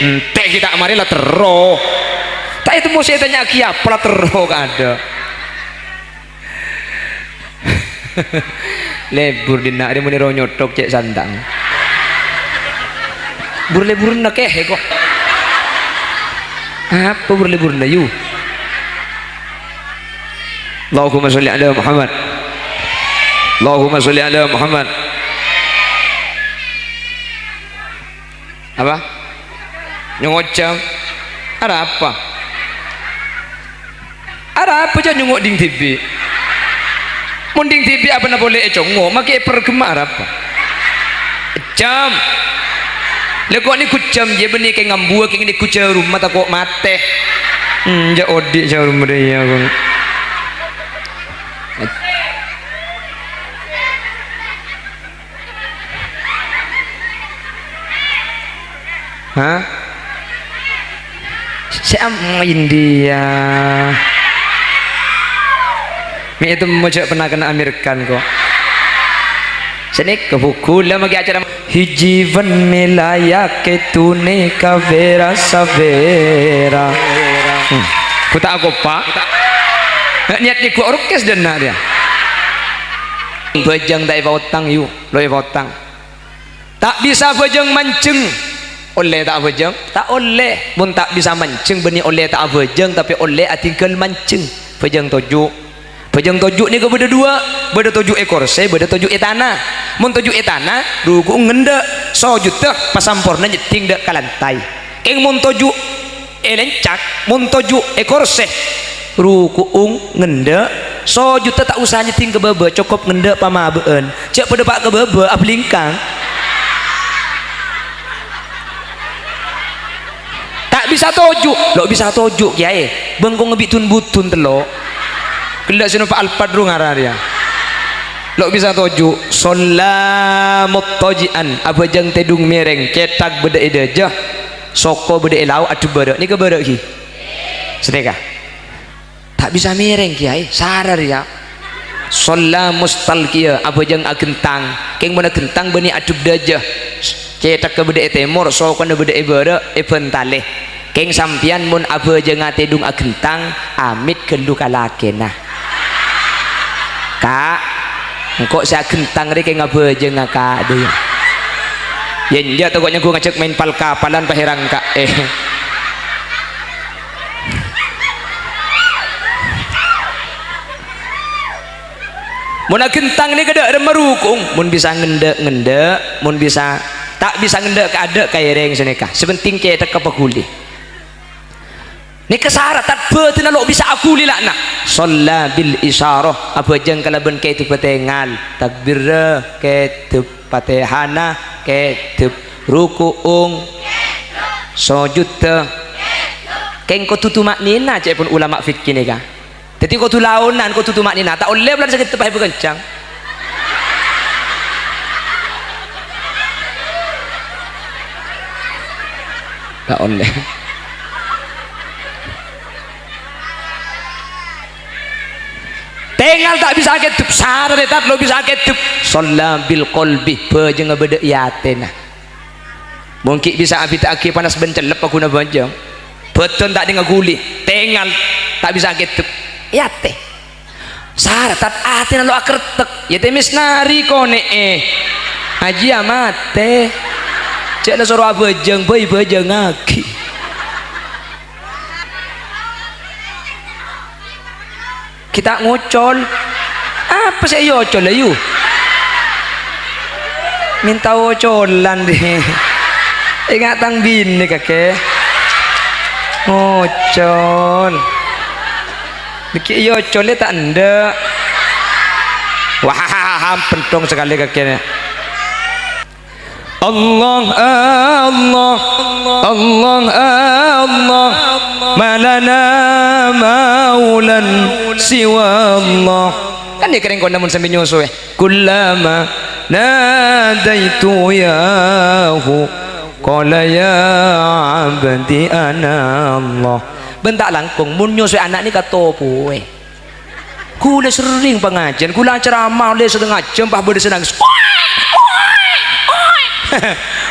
ente kita mari lah terus tak itu mau saya tanya kiapa lah terus ada lebur dina dia muni ronyotok cek sandang lebur nak kok apa berlibur na yu Allahumma sholli ala Muhammad Allahumma sholli ala Muhammad apa nyongocam ada apa aja nyongok ding TV munding TV apa na boleh econgok makai pergemar apa jam lekok ni kucam je benih kayak ngambua kayak ni kucam rumah tak kok mate ja odik jauh rumah dia bang hah saya main dia mi itu mau pernah kena Amerikan kok sini ke buku lah magi acara hijivan melaya ke tune kavera savera ku tak aku pak niat ni ku orkes dan nak dia bejang tak iba yu lo iba tak bisa bejang mancing oleh tak bejang tak oleh pun tak bisa mancing benih oleh tak bejang tapi oleh atingkel mancing bejang tojuk pejang tojuk ni ke beda dua beda tojuk ekor saya beda tojuk etana mun tojuk etana ruku ngendek so juta pasamporna nyeting dek kalantai keng mun tojuk elencak mun tojuk ekor saya ruku ngendek so juta tak usah nyeting ke bebe cukup ngendek pamabeun cek pada pak ke bebe ablingkang tak bisa tojuk lo bisa tojuk kiai bengkong ngebitun butun telok kelak sini Pak Alpadru ngarah dia lo bisa toju solamut tojian apa jang tedung mereng cetak beda ide soko beda elau adu beda ni ke beda ki sedekah tak bisa mereng kiai sadar ya solamustalkia apa jang agentang keng mana gentang beni adu beda cetak ke beda temur soko na beda beda eventale keng sampian mun apa jang tedung agentang amit kelu kalakena kak engkau saya gentang ni kayak ngapa je ngakak dia yang dia takutnya gua ngajak main palkapalan paherang kak mun gentang ni kada merukung mun bisa ngendek mun bisa tak bisa ngendek kada kaireng seneka sebenting cetak ke paguli ni kesaratan betul lo bisa aku lilak nak sholla bil isyarah apa jeng kalaban ke itu patengal takbir ke itu patehana ke itu rukuung sujud keng ko tutu maknina cek pun ulama fikih ni kah jadi ko tu launan ko tutu maknina tak oleh belan sakit tepah berkencang tak oleh tinggal tak bisa ketup sadar tak lo bisa ketup sholla bil qalbi bejeng beda yatena mungkin bisa abi tak akil panas bencelep aku na bejeng betul tak dengar guli tinggal tak bisa ketup yate sadar tak atena lo akertek yate misnari kone haji amate cek la suruh bejeng boy bejeng aki kita ngocol apa sih yocol lah you minta wocolan deh ingat tang bin nih kakek ngocol dikit yocol tak anda wah pentong sekali kakeknya Allah Allah Allah Allah malana maulan siwa Allah kan dia kering kau namun sambil nyusu kullama nadaitu yahu qala ya abdi ana Allah bentak langkung mun nyusu anak ni kata poe kula sering pengajian kula ceramah le setengah jam bah berde senang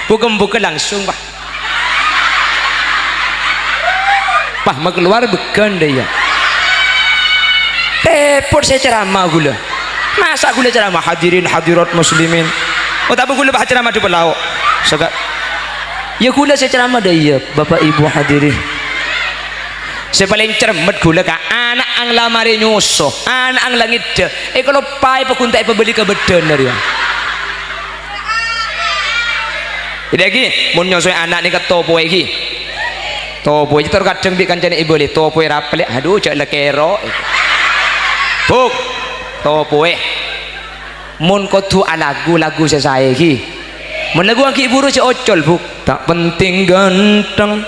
bukan langsung bah sampah mau keluar bukan dia repot saya ceramah gula masa gula ceramah hadirin hadirat muslimin oh tapi gula bah ceramah di pelau sekat ya gula saya ceramah dah ya bapak ibu hadirin saya paling cermet gula ka anak ang lamari nyusuh anak ang langit kalau pai pakuntai pembeli kebedan dari ya jadi lagi mun nyusuh anak ni ke topo lagi topo itu terkadang bi kancane ibu li topo rapel aduh cak lekero buk topo mun kudu lagu saya lagi mun lagu ang kiburu si ocol buk tak penting ganteng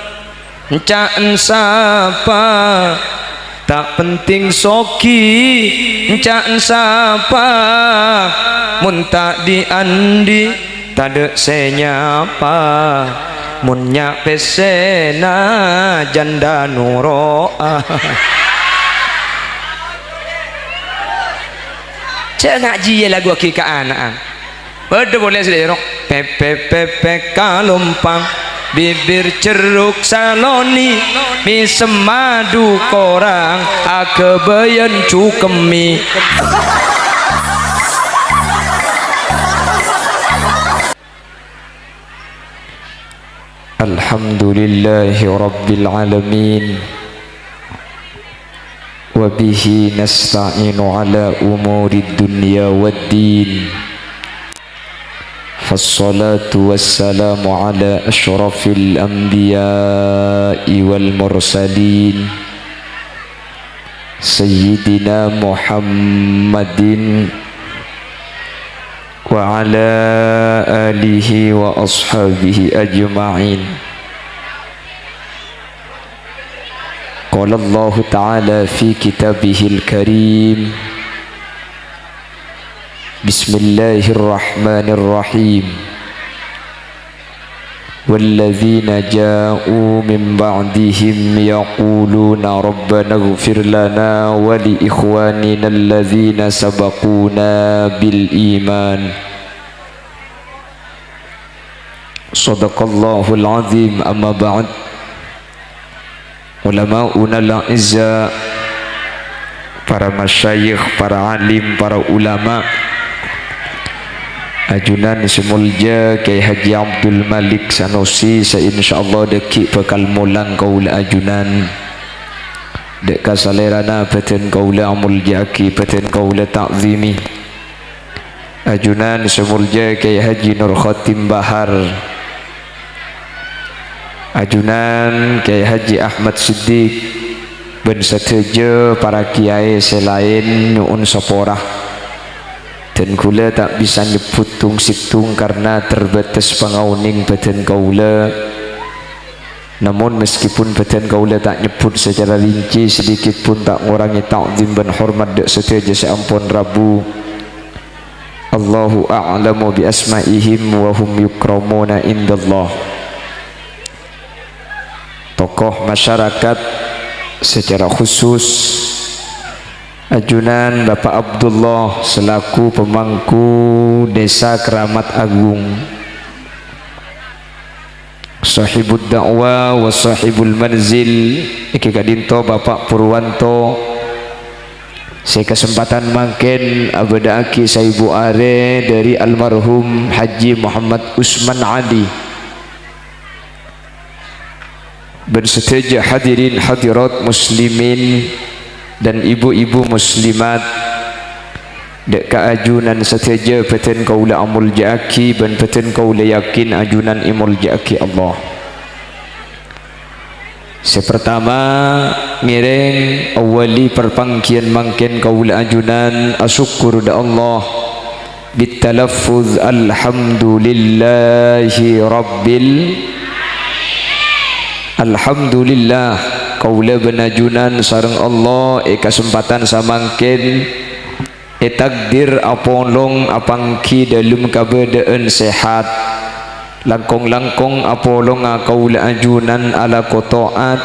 encaan sapa tak penting soki encaan sapa mun tak diandi tade senyapa mun nyak pesena janda nuroa cek ngaji ya lagu ke anak pada boleh sedero pepe kalumpang bibir ceruk saloni mi semadu korang akebeyen cukemi Alhamdulillahi rabbil alamin wa bihi nasta'inu ala umuri dunya waddin فالصلاة والسلام على أشرف الأنبياء والمرسلين سيدنا محمد وعلى آله وأصحابه أجمعين قال الله تعالى في كتابه الكريم بسم الله الرحمن الرحيم والذين جاءوا من بعدهم يقولون ربنا اغفر لنا ولإخواننا الذين سبقونا بالإيمان صدق الله العظيم أما بعد علماؤنا الأعزاء para masyayikh, para alim, para ulama ajunan semulja Kiai Haji Abdul Malik Sanusi insyaallah deki bakal mulang kaula ajunan dek kasalerana paten kaula amul jaki paten kaula ta'zimi ajunan semulja Kiai Haji Nur Khatim Bahar ajunan Kiai Haji Ahmad Siddiq ben seteja para kiai selain nyuun saporah dan kula tak bisa nyebut tung situng karena terbatas pangauning badan kaula namun meskipun badan kaula tak nyebut secara rinci sedikit pun tak ngurangi ta'zim dan hormat dek seteja seampun Rabu Allahu a'lamu bi asma'ihim wa hum yukramuna indallah tokoh masyarakat secara khusus ajunan Bapak Abdullah selaku pemangku Desa Keramat Agung sahibud da'wah wa sahibul manzil iki kadinto Bapak Purwanto saya kesempatan mangken abadaaki saibu are dari almarhum Haji Muhammad Usman Ali berseteja hadirin hadirat muslimin dan ibu-ibu muslimat dek ajunan seteja peten kaula amul jaki dan peten kaula yakin ajunan imul jaki Allah sepertama ngiring awali perpangkian mangken kaula ajunan asyukur da Allah bitalaffuz alhamdulillahi rabbil alhamdulillah kaula benajunan sareng Allah kesempatan samangken takdir apolong apangki dalam kabadaan sehat langkong-langkong apolong kaula ajunan ala kotoat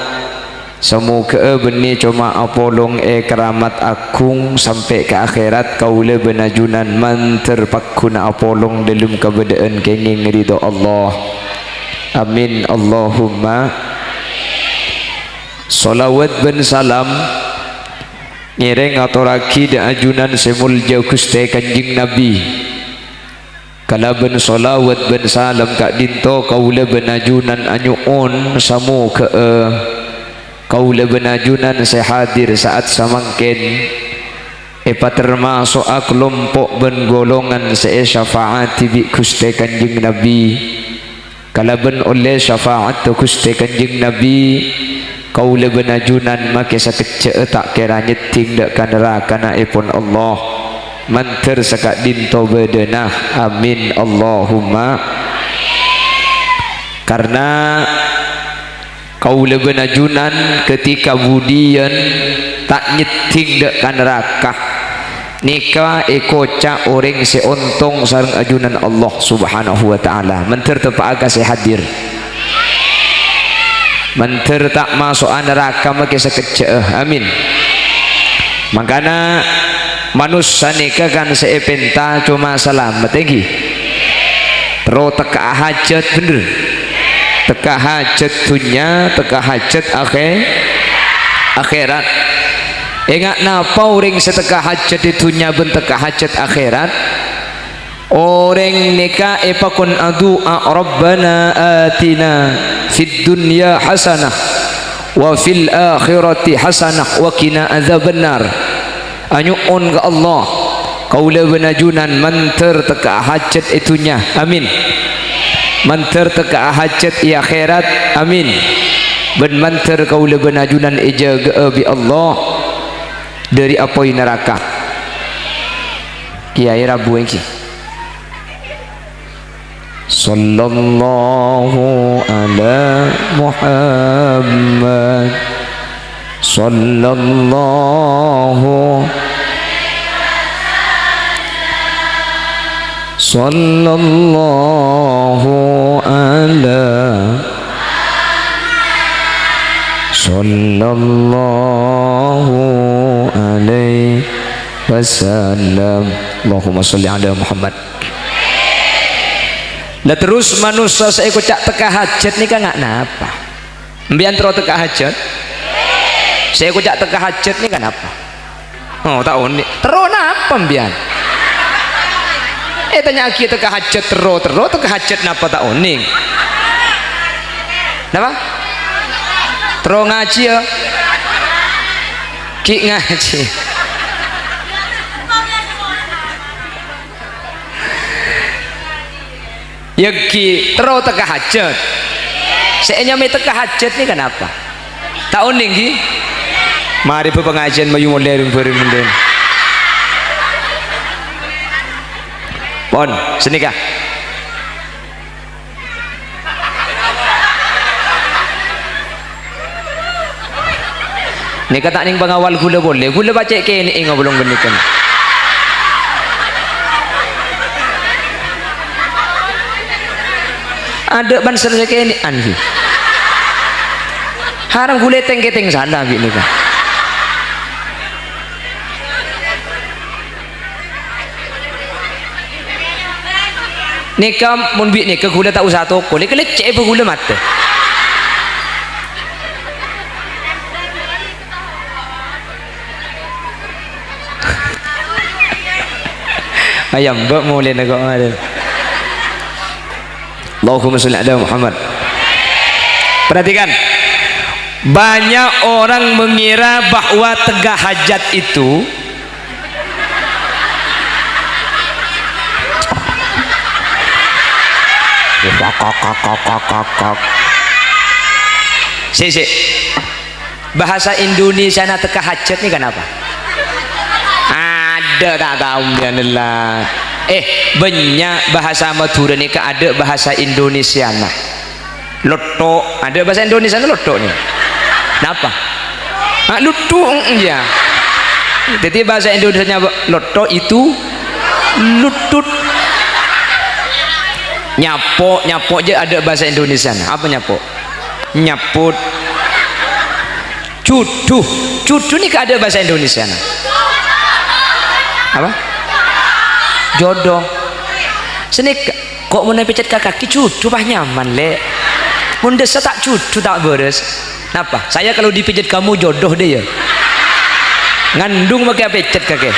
semoga benih cuma apolong keramat akung sampai ke akhirat kaula benajunan man terpakuna apolong dalam kabadaan kenging ridho Allah amin Allahumma Salawat ben salam ngiring aturaki da ajunan semulja Gusti Kanjeng Nabi. Kalaben salawat ben salam kak dinto kaula ben ajunan anyuun samu ke kaula ben ajunan sehadir saat samangken epa termasuk kelompok ben golongan se syafaati bi Gusti Kanjeng Nabi. Kalaben oleh syafaat Gusti Kanjeng Nabi kaula ben ajunan make sakece tak kira nyeting dak ka neraka naipun Allah manter sakak dinto bedenah amin Allahumma. Karena kaula ben ajunan ketika budian tak nyeting dak ka neraka nika ekocak orang seontong sareng ajunan Allah subhanahu wa ta'ala manter tepaga se hadir manter tak masuk neraka make sakece amin. Makana manusia nika kan seepenta cuma selamat lagi terus teka hajat bener teka hajat dunia teka hajat akhirat. Ingat napa orang seteka hajat di dunia ben teka hajat akhirat orang nika epakun adu'a rabbana atina fid dunya hasanah wa fil akhirati hasanah wa qina adzabannar. Anyuun ke Allah kaula benajunan manter teka hajat itunya amin, manter teka hajat i akhirat amin, ben manter kaula benajunan ijaga bi Allah dari apoi neraka. Kiai Rabu iki sallallahu ala Muhammad sallallahu ala sallallahu alaihi wasallam. Allahumma sholli ala Muhammad. Lah terus manusia saya kocak teka hajat nih kan nggak napa mbian terus teka hajat saya kocak teka hajat nih kan apa oh tahun nih terus napa mbian tanya aki teka hajat terus teka hajat napa tahun nih napa terus ngaji ya ki ngaji ya ki terus teka hajat saya nyamai teka hajat nih kenapa tahun nih mari pengajian mayu mulai ring pon sini kah ini kata ning pengawal gula boleh gula baca ke ini belum genikan ada banser kayak ini anhi haram gule teng sana bi nika mun bi nika gula tak usah toko nika lecek gula mata ayam mbak mulai negok ada. Allahumma sholli ala Muhammad. Perhatikan, banyak orang mengira bahwa tega hajat itu bahasa Indonesia na tega hajat nih kenapa? Ada tak tahu biarlah. Banyak bahasa Madura nih ada bahasa Indonesia nah loto ada bahasa Indonesia nah loto nih kenapa lutu ya jadi bahasa Indonesia loto itu lutut nyapo aja ada bahasa Indonesia nah apa nyapo nyaput cudu nih ada bahasa Indonesia nah apa jodoh sini kok mau pecet kaki cucu bah nyaman le mun desa tak cucu tak beres Napa? Saya kalau dipijit kamu jodoh deh ya. Ngandung pakai pijit kakek.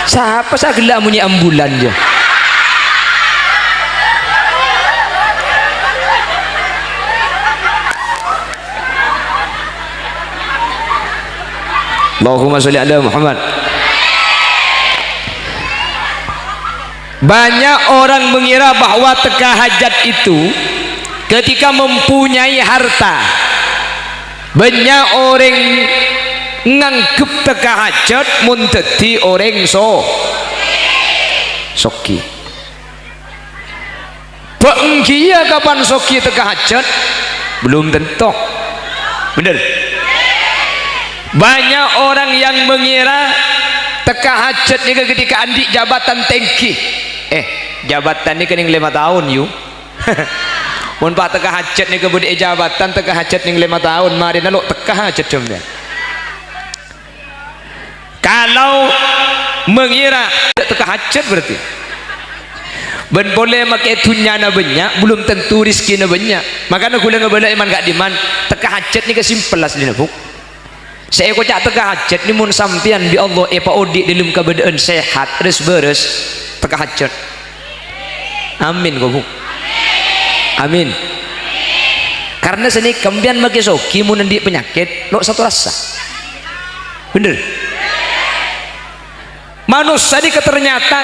Siapa saya gelak munyi ambulan dia. Allahumma sholli ala Muhammad. Banyak orang mengira bahwa teka hajat itu ketika mempunyai harta. Banyak orang nganggep teka hajat mun dadi orang soki. Bengkia kapan soki teka hajat? Belum tentu. Bener. Banyak orang yang mengira teka hajat ni ketika andi jabatan tengki. Jabatan ni kening 5 tahun you. Mun pak teka hajat ni kebudi jabatan teka hajat ning 5 tahun mari naluk teka hajat jomnya. Kalau mengira teka hajat berarti ben boleh make dunyana banyak belum tentu rizkina banyak. Makanya kula ngebala iman gak diman teka hajat ni kesimpel aslinya buk. Saya kocak teka hajat ni mun sampian bi Allah pa odi dalam keadaan sehat res beres teka hajat. Amin kok buk. Amin. Karena seni kembian make soki mun ndi penyakit lo satu rasa. Bener. Manusia ini ternyata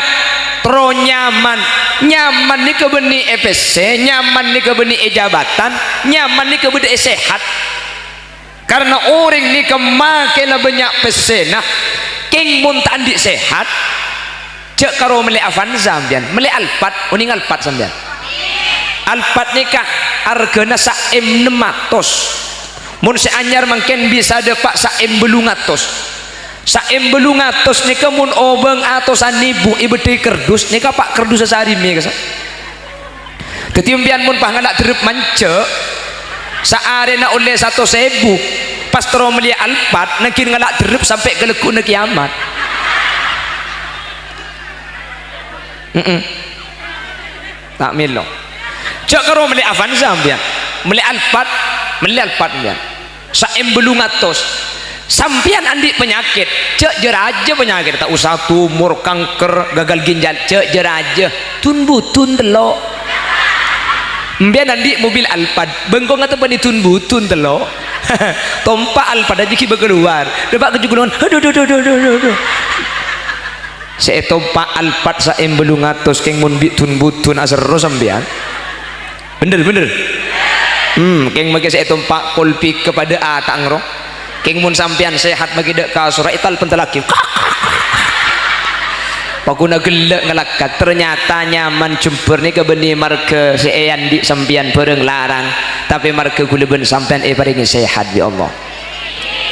nyaman nih kebeni EPC, nyaman nih kebeni jabatan, nyaman nih kebeni sehat. Karena orang ini kemakelah banyak pesenah, king mun tandi sehat, cek karo meli Avanza sampean, meli Alphard, uning Alphard sampean. Alphard nikah hargana sak M600. Mun seanyar mangken bisa depak sak M800. Saem belum ngatos nika mun obeng atosan ibu ibeti kerdus nika pak kerdus sehari mi kasa. Dadi mbian mun panganak derep mance saarena oleh 1.000 pas tro meli Alphard nekin ngalak derep sampai ke lekuk ne kiamat. Tak milo. Cak karo meli Avanza mbian. Meli Alphard mbian. Saem belum ngatos. Sampian andi penyakit cek jeraja penyakit tak usah tumor kanker gagal ginjal cek jeraja tun butun telo mbian andi mobil Alphard bengkong atau pani tun butun telo tompa Alphard aja kita keluar dapat kejugulan aduh saya tompa Alphard saya belum ngatos keng mun tun butun asar sampian bener keng make saya tompa kolpi kepada atangro king mun sampian sehat bagi dek kasur ital pentelaki pakuna gelek ngelakat ternyata nyaman jember ni kebeni marga seeyan di sampian bareng larang tapi marga guleben sampian paringi sehat bi Allah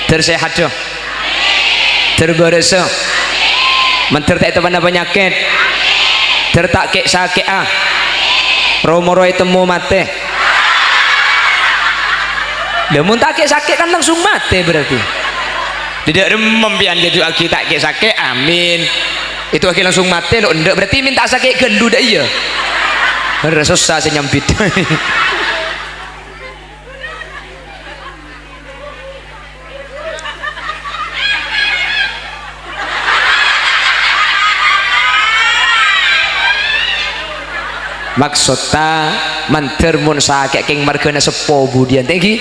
tersehat jo terberes menter tak mana penyakit tertak kek sakit romoroi temu mate. Namun tak sakit kan langsung mati berarti. Tidak remembian jadi aki tak sakit, amin. Itu aki langsung mati lo ndak berarti minta sakit gendu dah iya. Harus susah senyampit. Maksudnya manter mun sakit keng margana sepo budian tinggi.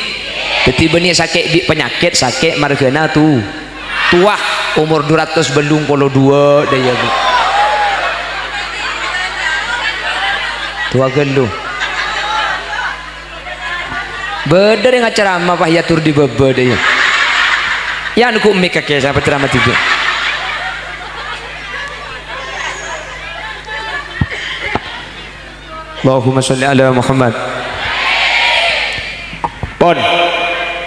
Jadi benih sakit di penyakit sakit margana tu tua umur 200 belum 22 daya bu tua gelu beder yang ceramah pah yatur di bebe daya ya nuku mik kakek siapa ceramah tiga Allahumma sholli ala Muhammad pon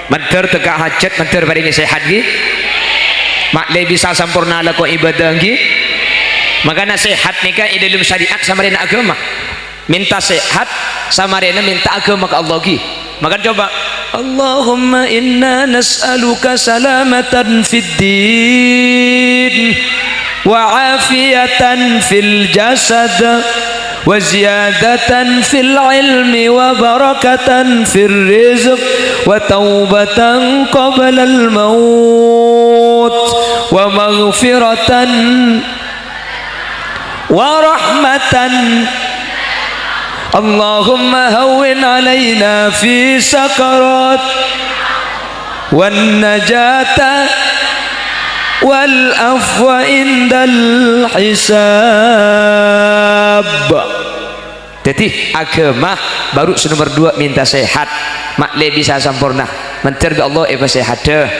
menter teka hajat menter paringi sehat gi mak le bisa sampurna lako ibadah gi makana sehat nika dalam syariat samarena agama minta sehat samarena minta agama ke Allah gi maka coba Allahumma inna nas'aluka salamatan fid din wa afiyatan fil jasad wa ziyadatan fil ilmi wa barakatan fil rizq wa taubatan qabla al maut wa maghfiratan wa rahmatan. Allahumma hawwin alaina fi sakarat wan najata wal afwa indal hisab. Jadi agama baru nomor 2 minta sehat mak le bisa sempurna mentir ke Allah sehat deh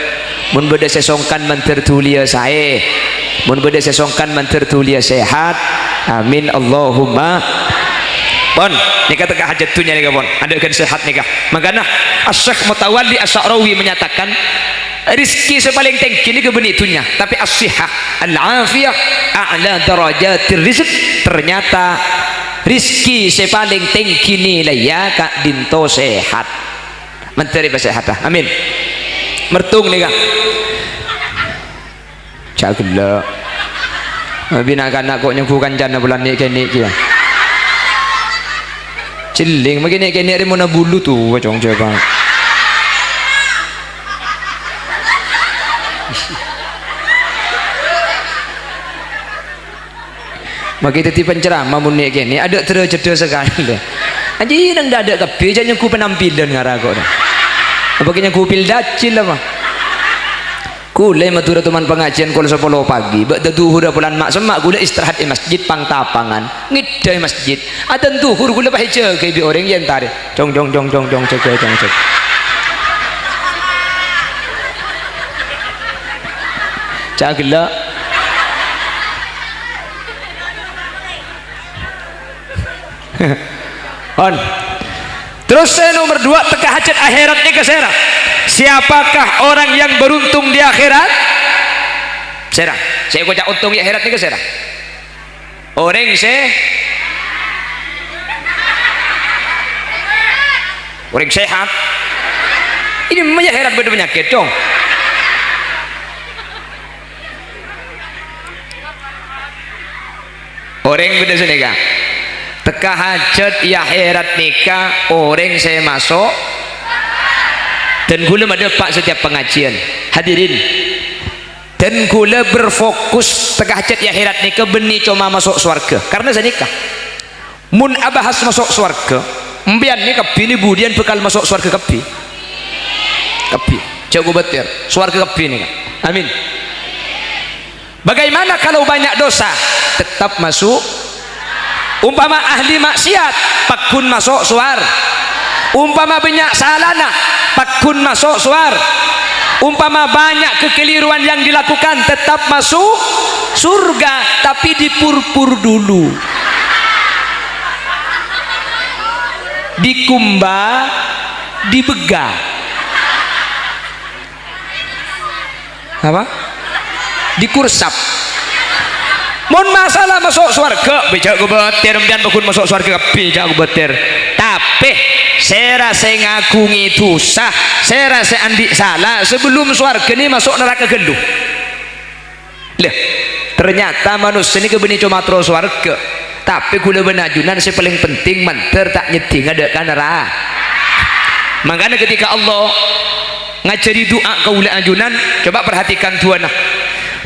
mun beda sesongkan mentir tulia sae mun beda sesongkan mentir tulia sehat amin Allahumma. Pon nikah tegak hajatunya nih pon ada kan sehat nikah makanya Asy-Syaikh Mutawalli Asy-Sya'rawi menyatakan rizki sepaling tinggi ini kebenitunya tapi as-sihah al-afiyah a'la darajatir rizq. Ternyata rizki sepaling tinggi nilai ya kak dinto sehat menteri sehat amin mertung nikah cagela bina kana kok nyuguhkan jana bulan ni kene kia ciling begini kene ada mana bulu tuh wacong coba bagi tadi penceramah muni kene ada terjeda sekali aji nang ada kabeh jangan ku penampilan ngarago bagi ku pil dacil apa kule matura teman pengajian kul 10 pagi bak duhur bulan mak semak kule istirahat di masjid pang tapangan ngidai masjid ada duhur kule pakai jaga di orang yang tarik jong jaga cagela on. Terus nomor 2 teka hajat akhirat ni kesera. Siapakah orang yang beruntung di akhirat? Serah. Saya kocak untung di akhirat ni kesera. Orang orang sehat. Ini memang akhirat beda penyakit dong. Orang beda senega. Teka hajat ya akhirat nikah orang saya masuk dan gula ada pak setiap pengajian hadirin dan gula berfokus teka hajat ya akhirat nikah benih cuma masuk surga karena saya nikah mun abahas masuk surga mbian nikah pilih budian bekal masuk surga kepi jago betir surga kepi nikah amin. Bagaimana kalau banyak dosa tetap masuk. Umpama ahli maksiat pakun masuk suar, umpama banyak salana pakun masuk suar, umpama banyak kekeliruan yang dilakukan tetap masuk surga tapi dipurpur dulu dikumba dibega apa dikursap. Mon masalah masuk surga bijak ku betir mbian bakun masuk surga bijak ku betir tapi saya rasa ngagungi dosa saya rasa andi salah sebelum surga ini masuk neraka geluh leh ternyata manusia ini kebeni cuma terus surga tapi gula benajunan si paling penting manter tak nyeding ada kan neraka. Makanya ketika Allah ngajari doa kaula ajunan coba perhatikan tuanah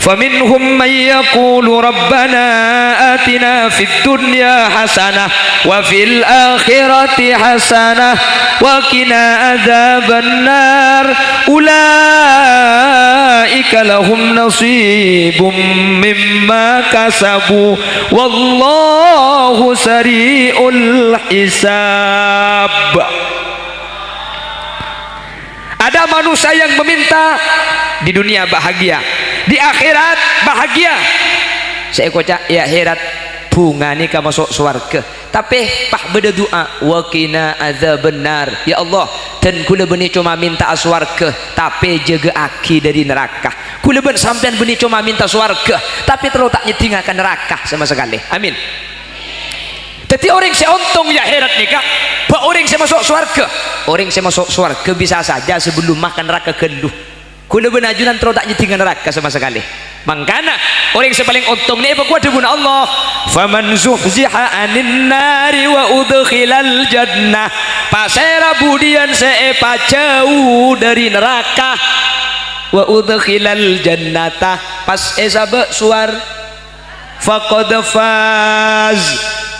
فَمِنْهُمْ مَنْ يَقُولُ رَبَّنَا آتِنَا فِي الدُّنْيَا حَسَنَةً وَفِي الْآخِرَةِ حَسَنَةً وَقِنَا عَذَابَ النَّارِ أُولَئِكَ لَهُمْ نَصِيبٌ مِّمَّا كَسَبُوا وَاللَّهُ سَرِيعُ الْحِسَابِ. Ada manusia yang meminta di dunia bahagia, di akhirat bahagia. Saya kocak ya akhirat bunga ni ka masuk surga. Tapi pah beda doa wa qina adzabannar. Ya Allah, dan kula benih cuma minta surga, tapi jaga aki dari neraka. Kula ben sampean benih cuma minta surga, tapi terus tak nyetingakan neraka sama sekali. Amin. Tapi orang saya untung ya akhirat nikah. Pak orang saya masuk surga. Orang saya masuk surga bisa saja sebelum makan neraka geluh. Kula benajunan terus tak nyeting neraka sama sekali. Mangkana orang yang paling untung ni apa kuat dibuna Allah. Faman zuhziha anin nari wa udkhilal jannah. Pasera budian seepa jauh dari neraka. Wa udkhilal jannata pas esabe suar faqad faz.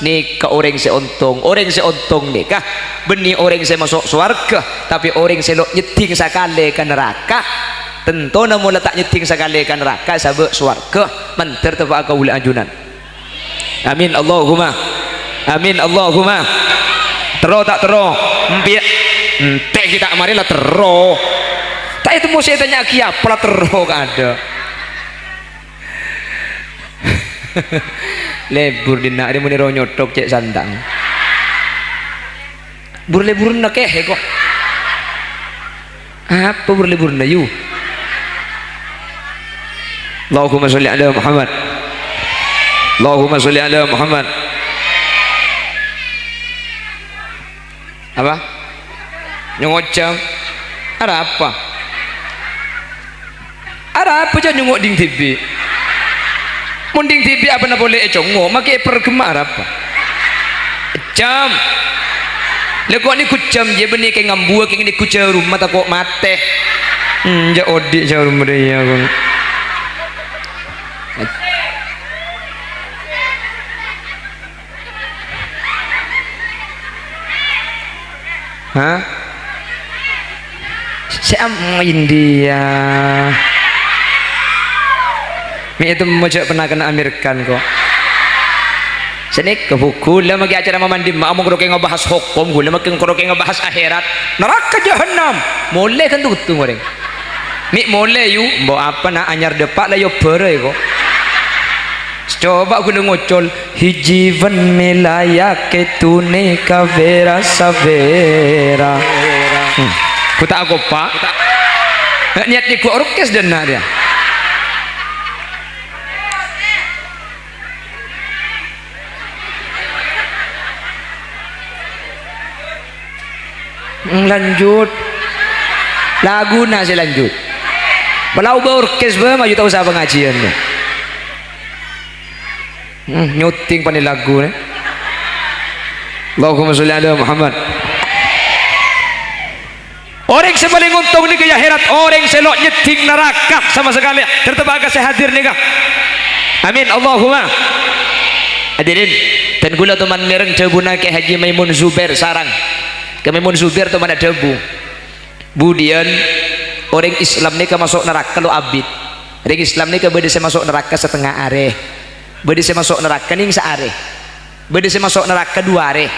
Nika orang seuntung, orang seuntung nikah benih orang saya masuk surga, tapi orang saya nyeting sekali ke neraka. Tentu namun letak nyeting sekali ke neraka sabuk surga menter tepak kaula anjunan. Amin Allahumma, amin Allahumma. Tero tak tero, empik, entek kita kemarin lah tero. Tak itu mau saya tanya kiapa lah tero ada. Lebur dina dia muni ronyotok cek sandang. Bur-lebur nak kok. Apa bur-lebur na yu? Allahumma sholli ala Muhammad. Allahumma sholli ala Muhammad. Apa? Nyongocam. Ada apa? Ada apa je nyongok ding TV? Munding TV apa nak boleh congo makai pergemar apa jam lekok ni kucam je benih ke ngambua ke ni kucam rumah tak kok mate ja odik jauh rumah dia aku ha saya main dia itu mojok pernah kena Amerikan kok. Sini ke buku lah magi acara mandi mak mau kroke ngebahas hukum gula makin kroke ngebahas akhirat neraka jahanam mulai kan tuh goreng mi mulai yu mbok apa nak anyar depak lah yo bere kok coba gula ngocol hijivan melaya ketune kavera savera ku tak aku pak niat ni ku orkes dan nak dia lanjut lagu nasi lanjut walau berorkes maju tahu siapa pengajian nyuting pandai lagu ni Allahumma sholli ala Muhammad. Orang yang paling untung ni ke akhirat orang selok nyeting neraka sama sekali tertebaga saya hadir ni kah amin Allahumma hadirin dan gula teman mereng cebuna ke Haji Maimun Zubair sarang Maimun Zubair tu mana debu budian orang Islam ni ke masuk neraka lo abid orang Islam ni ke beda saya masuk neraka setengah are beda saya masuk neraka ni seare beda saya masuk neraka 2 are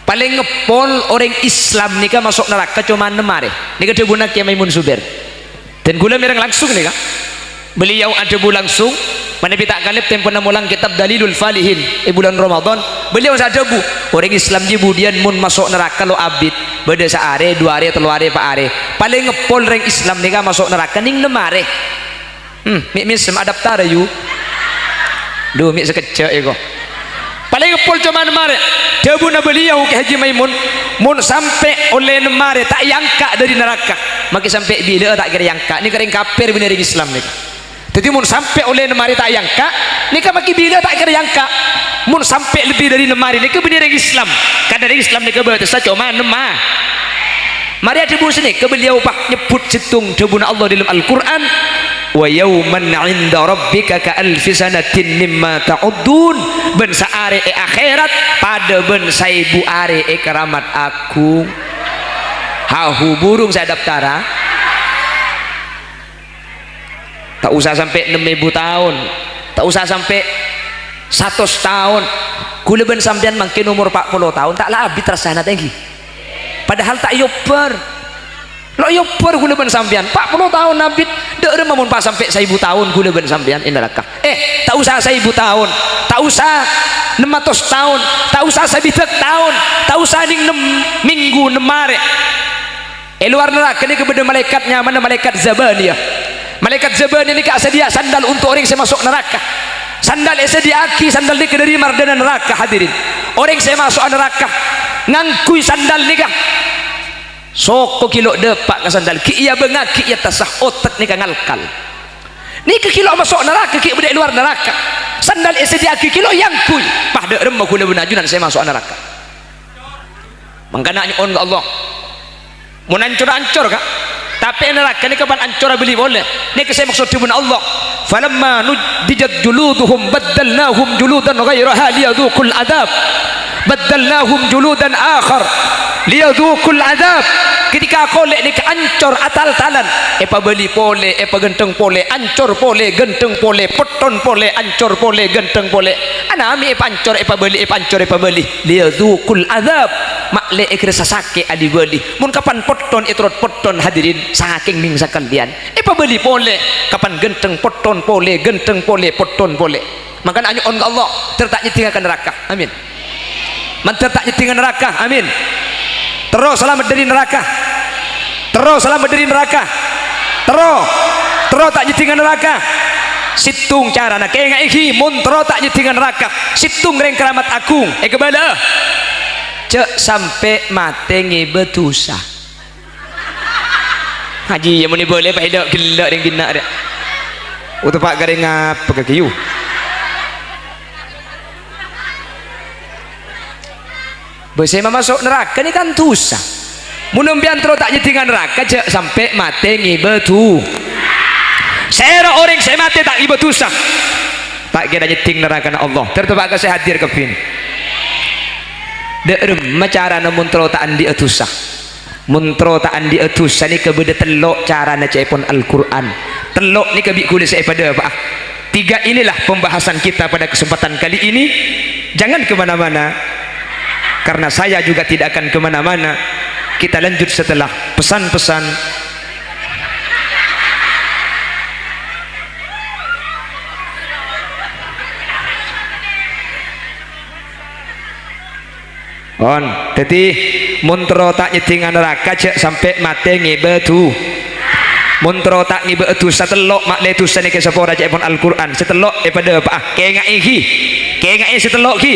paling ngepol orang Islam ni ke masuk neraka cuma 6 are ni ke debu nak Maimun Zubair dan gula mereng langsung ni kah beliau ada bu langsung mana kita kalip tempo namulang kitab Dalilul Falihin bulan Ramadan beliau saja bu orang Islam di budian mun masuk neraka lo abid beda seare 2 are 3 are 4 are paling ngepol orang Islam ni kan masuk neraka ning 6 are mi sem adaptar you duh mi sekecek ego paling ngepol cuma 6 are debu na beliau ke Haji Maimun mun sampai oleh 6 are tak yangka dari neraka maki sampai bila tak kira yangka ni kering kafir bener Islam ni. Jadi mun sampai oleh nemari tak yangka ni kan maki bila tak kira yangka mun sampai lebih dari nemari ni ke benar Islam kan dari Islam ni ke berarti cuma nemah mari ada bu sini ke beliau pak nyebut cetung debuna Allah dalam Al-Quran wa yawman 'inda rabbika ka alfi sanatin mimma ta'uddun ben saare akhirat pada ben 1000 are keramat aku hahu burung saya daftara tak usah sampai 6.000 tahun tak usah sampai 100 tahun kula ben sampean mungkin umur 40 tahun tak labit rasana tinggi padahal tak yoper lo yoper kula ben sampean 40 tahun nabit dek mamun pas sampai 1000 tahun kula ben sampean indalaka tak usah 1000 tahun tak usah 600 tahun tak usah 1 tahun tak usah ning 6 minggu 6 hari luar neraka ni kepada malaikatnya mana malaikat Zabaniyah. Malaikat Zabaniyah ni sedia sandal untuk orang yang masuk neraka. Sandal sedia aki, sandal ni dari mardana neraka hadirin. orang saya masuk neraka ngangkui sandal nikah soko kilo depak ke sandal ki iya bengak ki iya tasah otak nikah ngalkal ni ke kilo masuk neraka ki budak luar neraka sandal dia ki kilo yang kui pah de remah kula benajunan saya masuk neraka mangkana on Allah mau ancur-ancur kak tapi neraka ni kapan ancur beli boleh ni ke saya maksud timun Allah falamma nudijat juluduhum baddalnahum juludan ghairaha liyadhuqul adab baddalnahum juludan akhar liyadhuqul adab ketika kolek ni ancur atal-talan beli pole genteng pole ancur pole genteng pole poton pole ancur pole genteng pole ana ami ancur beli ancur beli liyadhuqul adab makle rasa sakit adi beli mun kapan poton itrot poton hadirin saking ning sakalian beli pole kapan genteng poton pole genteng pole poton pole maka anyu on Allah tertak nyetingkan neraka amin mentertak nyetingan neraka amin terus selamat dari neraka terus selamat dari neraka terus tak nyetingan neraka situng carana kaya ngaiki mun terus tak nyetingan neraka situng reng keramat agung kebala cek sampai mate ngebetusa haji yang muni boleh pak hidup gelak dan gina dia untuk pak garing apa ke kiyu bersama masuk neraka ni kan tusa munumbian terus tak nyetingan neraka cek sampai mate ngebetu saya orang saya mati tak ngebetusa tak kira nyeting neraka Allah tertebak saya hadir ke pin derem cara namun terus tak andi etusa muntro tak andi etusa ni kebeda telok cara na cepon Al-Quran telok ni kebik kulis saya pada apa tiga inilah pembahasan kita pada kesempatan kali ini jangan kemana-mana karena saya juga tidak akan kemana-mana kita lanjut setelah pesan-pesan on jadi muntro tak nyetingan neraka cek sampai mati ngebetu muntro tak ngebetu setelok mak letu sani ke sepora cek pun Al-Quran setelok pada apa kayak ngai setelok ki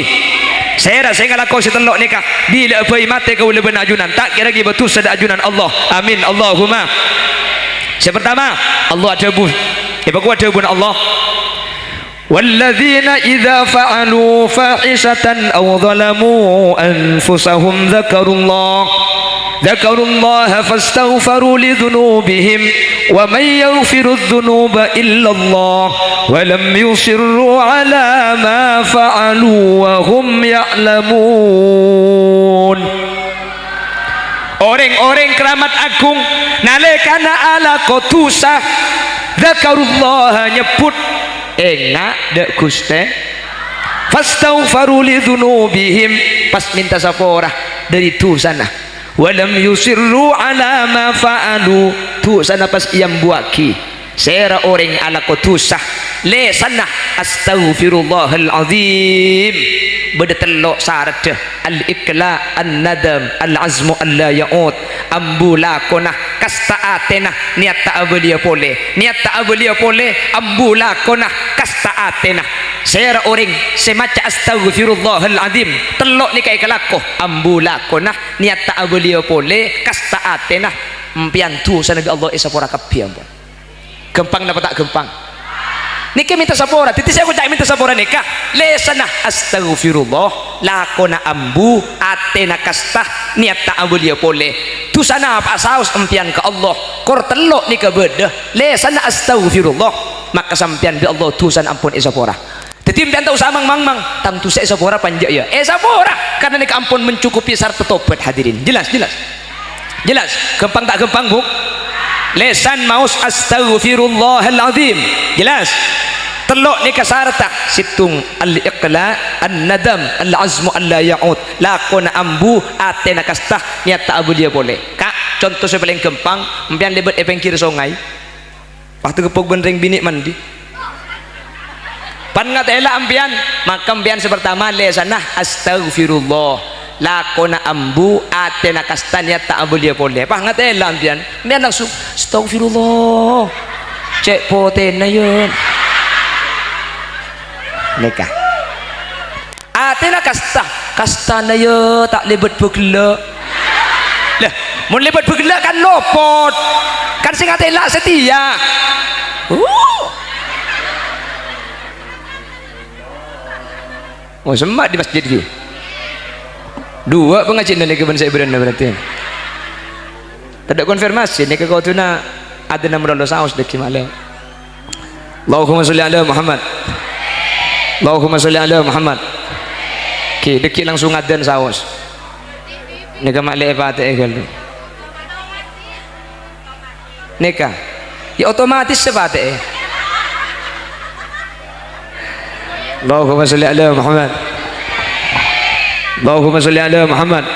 saya rasa nggak lakukan setelok nikah bila apa mati kau lebih ajunan tak kira lagi betul sedang ajunan Allah amin Allahumma yang pertama Allah ada bu ibaku ada bu Allah والذين إذا فعلوا فاحشة أو ظلموا أنفسهم ذكروا الله فاستغفروا لذنوبهم ومن يغفر الذنوب إلا الله ولم يصروا على ما فعلوا وهم يعلمون orang-orang keramat agung nalekana ala kotusa zakarullah nyebut enak dek guste fastaghfaru lidzunubihim pas minta saporah dari tu sana walam yusirru ala ma fa'alu tu sana pas iyam buaki sera orang ala kotusah le sana astaghfirullahal azim bedetelok syarat al-ikla an-nadam al-azmu alla ya'ud ambula konah kastaatena niat tak belia pole ambula konah kastaatena sera orang semaca astaghfirullahal azim telok ni kai kelako ambula konah niat tak belia pole kastaatena mpian tu sana Allah isapora kapiam gempang dapat tak gempang nikah minta sapora titis aku tak minta sapora nikah lesana astaghfirullah lakona ambu atena kastah niat tak ambu dia boleh tu sana apa saus empian ke Allah kor telok nikah beda lesana astaghfirullah maka sampian bi Allah tu sana ampun sapora jadi empian tak usah mang tentu saya sapora panjang ya sapora karena nikah ampun mencukupi syarat tobat hadirin jelas gempang tak gempang bu lesan maus astaghfirullahal azim jelas telok ni kasarta situng al-iqla an-nadam al-azmu alla ya'ud lakona ambu atena kastah niat tak abu dia boleh kak contoh saya paling gempang empian lebet epeng kiri songai waktu kepok benring bini mandi pan ngatela empian maka empian sepertama lesanah astaghfirullah lakona ambu atena kastanya tak boleh boleh apa ngatela ambian dia langsung astagfirullah cek potena yun nikah Atina kasta na yo tak lebet bergelak. Lah, mun lebet bergelak kan lopot. Kan sing atela setia. Oh semat di masjid ni. Dua pengajian ni keban saya beranda berarti. Tak ada konfirmasi ni ke kau tu nak ada nama Allah saus deki malam. Allahumma salli ala Muhammad. Allahumma salli ala Muhammad. Okey, deki langsung adzan saus. Ni ke malai Fatihah kalau. Nikah. Ya otomatis Fatihah. Allahumma salli ala Muhammad. Allahumma salli ala Muhammad.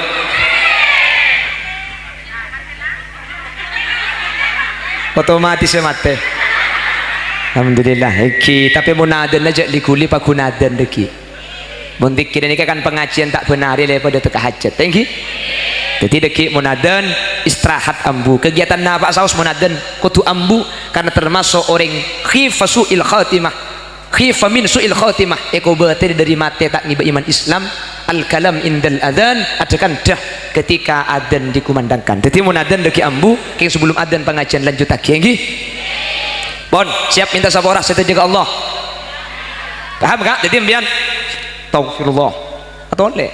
Otomatis mati. Alhamdulillah. Iki tapi munadan aja likuli pak kunadan deki. Mun dikir ini kan pengajian tak benar daripada teka hajat. Thank you. Jadi deki munadan istirahat ambu. Kegiatan apa saus munadan kutu ambu karena termasuk orang khifa su'il khatimah. Khifa min su'il khatimah. Eko berarti dari mati tak niba iman Islam. Al-kalam indal adhan adakan dah ketika adhan dikumandangkan. Jadi munadan deki ambu kayak sebelum adhan pengajian lanjut lagi. Nggih. Bon, siap minta sabarah setuju ke Allah. Paham enggak? Jadi mbian Tauhidullah atau oleh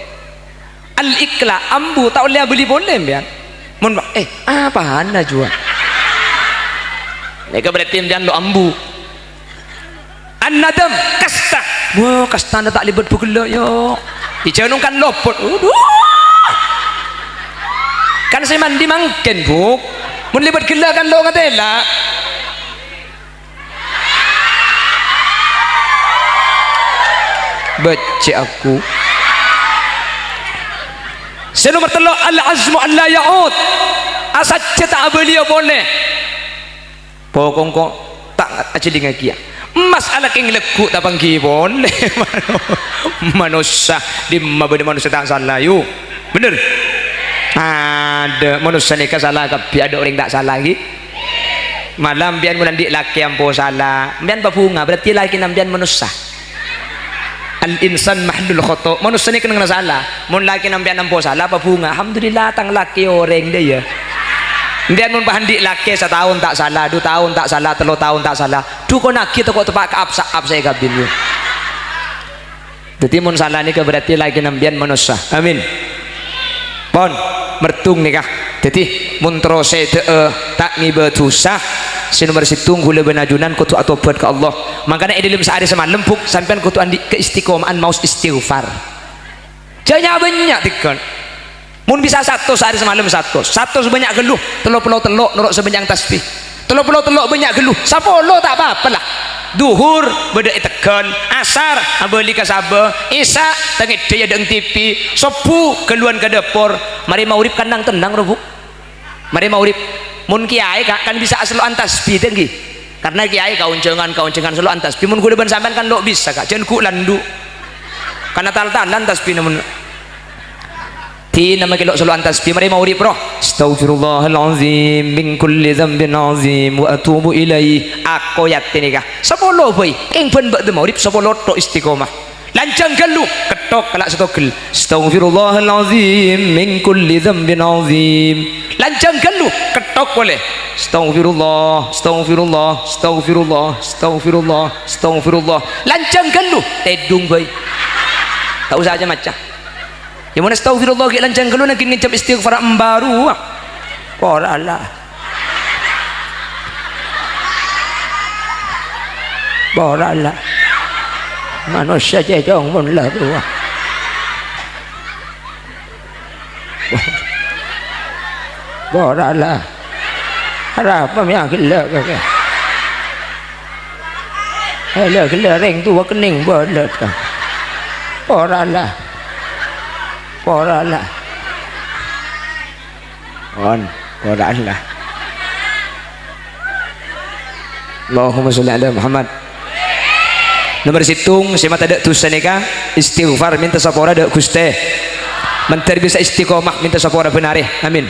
al-ikla ambu tak boleh beli boleh mbian. Mun apa hana jual. Mereka berarti mbian lo ambu. An-nadam kasta. Wah, kasta tak libet bergelak yo. Dijanungkan lopot. Kan saya mandi mangken, Bu. Mun libet gelak kan lo ngatela. Baca aku senomor telo al-azmu alla ya'ud asal cetak beliau boleh pokong kok tak ajeli ngakia masalah keng lekuk tak panggi boleh manusia di manusia tak salah yuk bener ada manusia ni salah tapi ada orang tak salah lagi malam biar mulandik laki yang po salah biar bunga berarti laki nambian manusia al-insan mahlul khoto manusia ni kena salah mun laki nampian nampo salah apa bunga alhamdulillah tang laki orang dia ya biar mun bahandik laki setahun tak salah 2 tahun tak salah 3 tahun tak salah du kau nak kita kok tepak ke apsa saya kabin ya jadi mun salah ni ke berarti laki nampian manusia amin pon mertung nikah jadi mun terose tak ni berdosa sinomor situng hula benajunan kutu atau buat ke Allah makanya dalam sehari semalam lempuk sampean kutu andi ke istiqomahan mau istighfar janya banyak tikon mun bisa satu sehari semalam satu sebanyak geluh telok nurut sebanyak tasbih telok banyak geluh sapolo tak apa-apa lah duhur beda itekan asar abeli ka sabe isya tengit dia deng TV sepu keluan ke dapur mari maurip kandang tenang robu mari maurip mun kiai kan bisa asal tasbih tinggi karena kiai kauncengan selalu tasbih mun kuleban sampean kan lo bisa kak jangan ku landu karena tal-talan tasbih namun ti nama kilo selalu tasbih mari mau urip roh astaghfirullahalazim min kulli dzambin azim wa atubu ilaihi aku yakin kah 10 boy king ben bak mau urip 10 tok istiqomah lancang galu ketok kalak setogel astaghfirullahalazim min kulli dzambin azim lancang galu ketok boleh astagfirullah lancang galu tedung boy tak usah aja macam yang mana astagfirullah ke lancang galu nak ngecap istighfar baru koralah manusia jejong mun lah tuh boralah harap yang gila kakak gila ring tua kening bolet kah boralah boralah Allahumma sholli ala Muhammad nomor situng siapa ada tusan nikah istighfar minta sapora ada guste menteri bisa istiqomah minta sapora benar amin.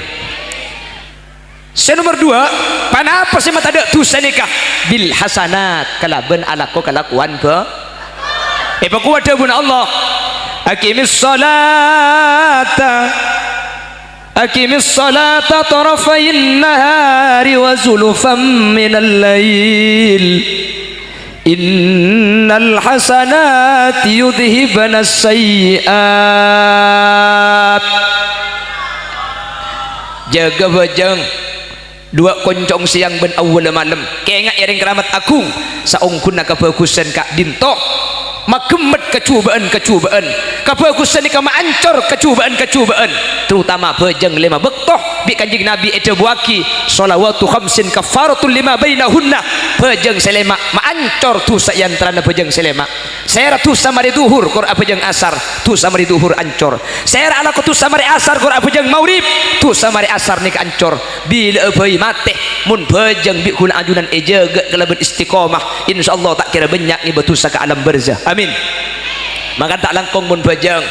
Nomor 2 panapa siapa ada tusan nikah bil hasanat kalaban alako kalakuan ke pakuada bun Allah aqimis salata tarafayin nahari wa zulufan minal lail innal hasanati yudhibna sayyiat. Jaga bajang dua koncong siang ben awal malam keingat yang keramat agung saungkun kebagusan kak dinto makemet kecubaan kebagusan ni kama ancor kecubaan terutama bajang lima bektoh bi kanjing nabi itu buaki sholawatu khamsin kafaratul lima bainahunna bajang selema maancor tu sayantrana bajang selema saya tu samari duhur kor bajang asar tu samari duhur ancor saya ala tu samari asar kor bajang maurib tu samari asar ni ancor bila bayi mate mun bajang bi kun ajunan eja kelaban istiqomah insyaallah tak kira banyak ni betusa ke alam barzah. Amin. Maka tak langkung mun bajang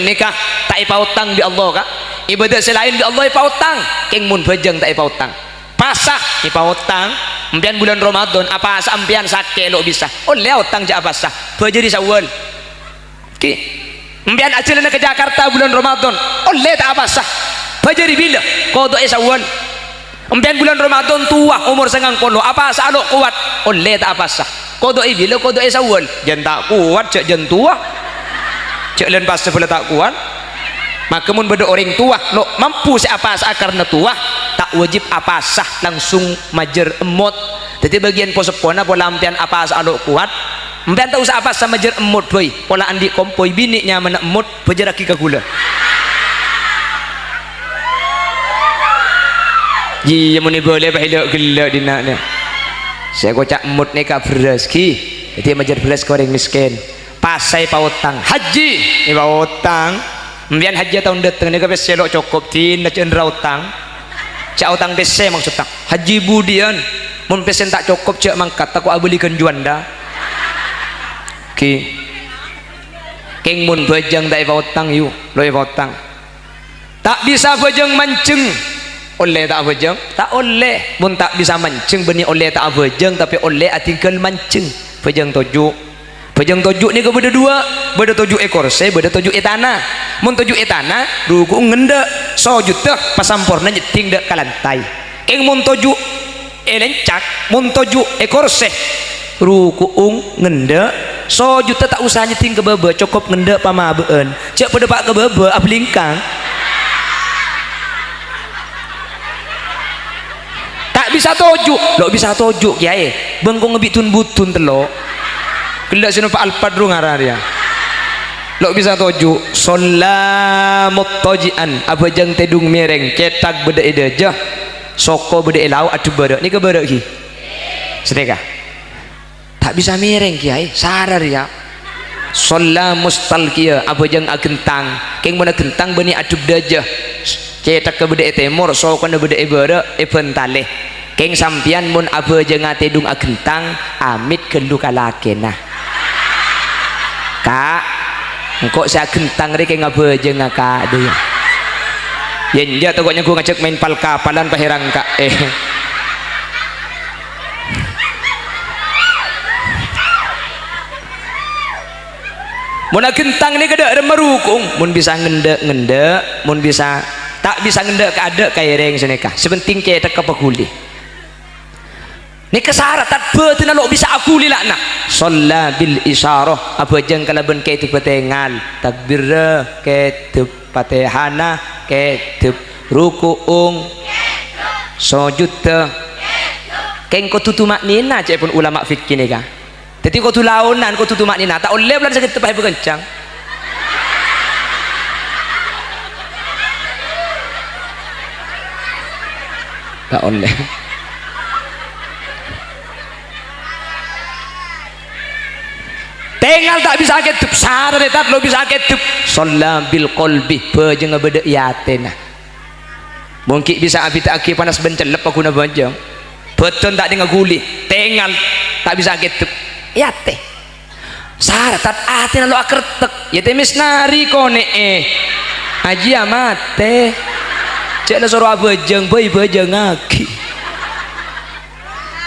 nikah tak ipautang bi Allah kak ibadah selain bi Allah ipautang keng mun bajang tak ipautang pasah ipautang empian bulan Ramadan apa sampian sake lo bisa oleh utang ja apa sah bajari sawal ki empian ajalana ke Jakarta bulan Ramadan oleh tak apa sah bajari bila kodok sawal empian bulan Ramadan tua umur sangang polo apa sah lo kuat oleh tak apa sah kodok bila kodok sawal jan tak kuat cak jan tua cak len pas sebelah tak kuat maka mun beda orang tua lo mampu siapa sah karena tua tak wajib apa sah langsung majer emot jadi bagian posepona pola ampian apa sah lo kuat ampian tak usah apa sah majer emot boy pola andi kompoi biniknya mana emot bajer aki kagula iya muni boleh bahilok gelak dinaknya saya kocak emot ni ka beras ki jadi majer beras ke orang miskin pasai pautang haji ni pautang ampian haji tahun datang ni ka selok cukup tin na cendera utang cak utang pese maksudnya haji budian mun pesen tak cukup cak mangkat aku abelikan juanda ki keng mun bajang tak pautang yu lo pautang tak bisa bajang mancing oleh tak bajang tak oleh mun tak bisa mancing benih oleh tak bajang tapi oleh atingkel mancing bajang tojuk ni ke beda dua beda tojuk ekor saya beda tojuk etana mun tojuk etana ruku ngende so juta pasamporna nyeting dek kalantai keng mun tojuk elencak mun tojuk ekor seh ruku ngende so juta tak usah nyeting ke bebe cukup ngende pamabeun cek pada pak ke bebe ablingkang tak bisa tojuk lo bisa tojuk kiai bengkong ngebitun butun telo kelak sini Pak Alpadru ngarah dia lo bisa tojuk solamut tojian apa jang tedung mereng cetak beda edajah soko beda elau adu beda ni ke beda ki sedekah tak bisa mereng kiai sarar ya solamustalkia apa jang agentang keng mana gentang beni adu dajah cetak ke beda etemor soko na beda ebeda ebentaleh keng sampian mun apa jang tedung agentang amit kelu kalakena kak engkau saya gentang rek ngabe jeung kak deui yen dia tokoknya gua ngajak main pal kapalan paherang kak mun gentang ni kada merukung mun bisa ngende mun bisa tak bisa ngende ka ada kaireng seneka sebenting cetak ke paguli ni kesaratan betul lo bisa aku lilakna sholla bil isyarah apa jeng kalaban ketep patengal takbir ketep patehana ketep rukuung sujud keng ko tutu maknina cek pun ulama fikih ni ka jadi ko tu launan ko tutu maknina tak oleh belan sakit tepah berkencang tak oleh tinggal tak bisa ketep sadar tak lo bisa ketep sholla bil qalbi bajeng beda yatena mungkin bisa abi tak aki panas bencelep aku na bajeng beton tak dengan guli tinggal tak bisa ketep yate sadar tak atena lo akertek yate misnari kone aji amate cek na suruh bajeng bayi bajeng aki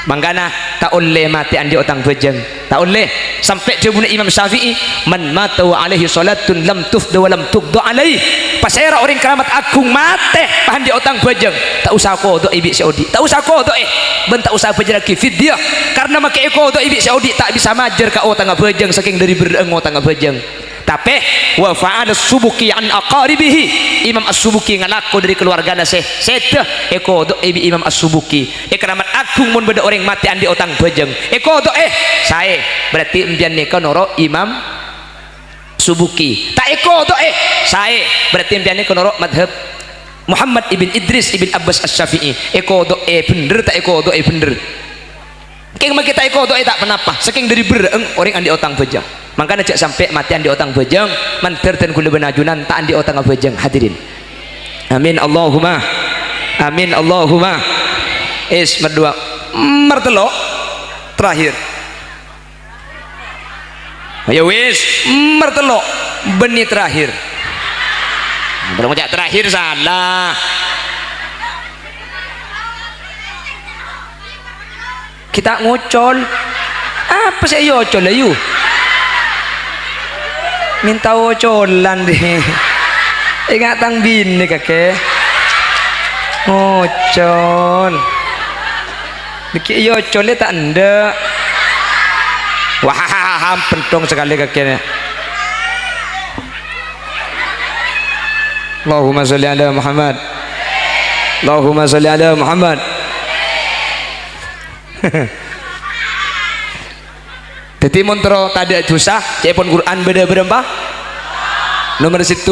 mangkana tak oleh mati andi otang bajeng tak boleh. Sampai dia guna Imam Syafi'i, man mata wa alaihi salatun lam tufda wa lam tuqda alaihi. Pasera orang keramat agung mate pahan di otang bajeng, tak usah qada ibi Saudi, tak usah qada ben tak usah bajeng lagi fidyah, karena make qada ibi Saudi tak bisa majer ka otang bajeng saking dari bereng otang bajeng. Tapi wa fa'ala subuki an aqaribihi, Imam As-Subuki ngalako dari keluargana seteh qada ibi Imam As-Subuki keramat agung mun beda orang mati andi otang bajeng qada sae berarti empian nikah noro Imam Subuki, tak qada sae berarti empian nikah noro madhab Muhammad ibn Idris ibn Abbas Asy-Syafi'i qada bener tak qada bener keng make tak qada tak penapa saking dari bereng orang andi otang bajeng. Makanya cek sampai mati andi otang bajeng manter dan kula benajunan tak andi otang bajeng. Hadirin amin Allahumma amin Allahumma. Berdua mertelo terakhir ayo wis mertelo benih terakhir belum cak terakhir salah kita ngocol apa sih yocol ayo minta wocolan deh ingat tang bini kakek ngocol dikit yocolnya tak anda wah pentong sekali kakeknya. Allahumma sholli ala Muhammad, Allahumma sholli ala Muhammad. Jadi montro tadi dosa cepon Quran beda berapa nomor 1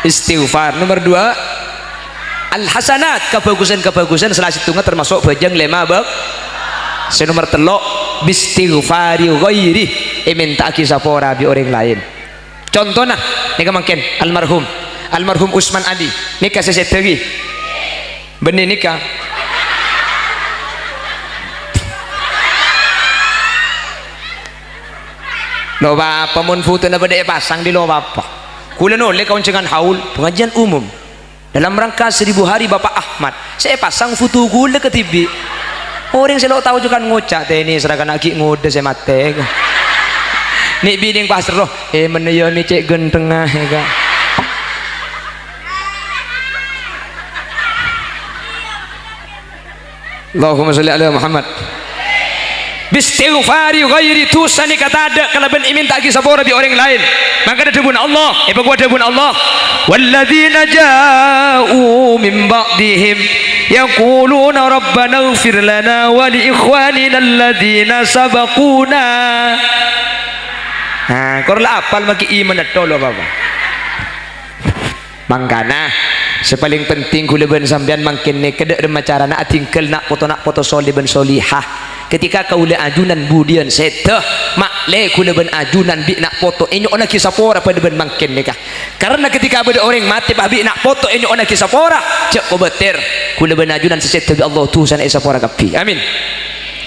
istighfar, nomor 2 al-hasanat kebagusan salah satunya termasuk bajang lema bab nomor 3 bistighfari ghairi minta kisapora bi orang lain. Contohnya nika mungkin almarhum Usman Ali nikah sesetegi benih nikah lo apa mun foto na bade pasang di lo apa kula noleh kauncengan haul pengajian umum dalam rangka 1000 hari Bapak Ahmad saya pasang foto gula ke TV orang selalu tahu juga ngocak ini seragam lagi ngode saya mate nih bining pasar roh meneyo nih cek gentengah ya kan Allahumma sholli ala Muhammad. Bistighfari ghairi tusani kata ada kalau ben imin tak kisah bi orang lain maka ada debun Allah gua debun Allah walladzina ja'u min ba'dihim yaquluna rabbana ighfir lana wa li ikhwanina alladzina sabaquna. Nah korla apal maki iman atolo bapa mangkana sepaling penting kula ben sampean mangkin ne kedek remacarana atingkel nak foto solih ben solihah ketika kaula ajunan budian seteh makle kula ben ajunan bi nak foto enyo ona kisah pora pada ben mangkin nikah karena ketika ada orang mati bah bi nak foto enyo ona kisah pora cek ko beter kula ben ajunan seseteh bi Allah tu sana isa pora kapi amin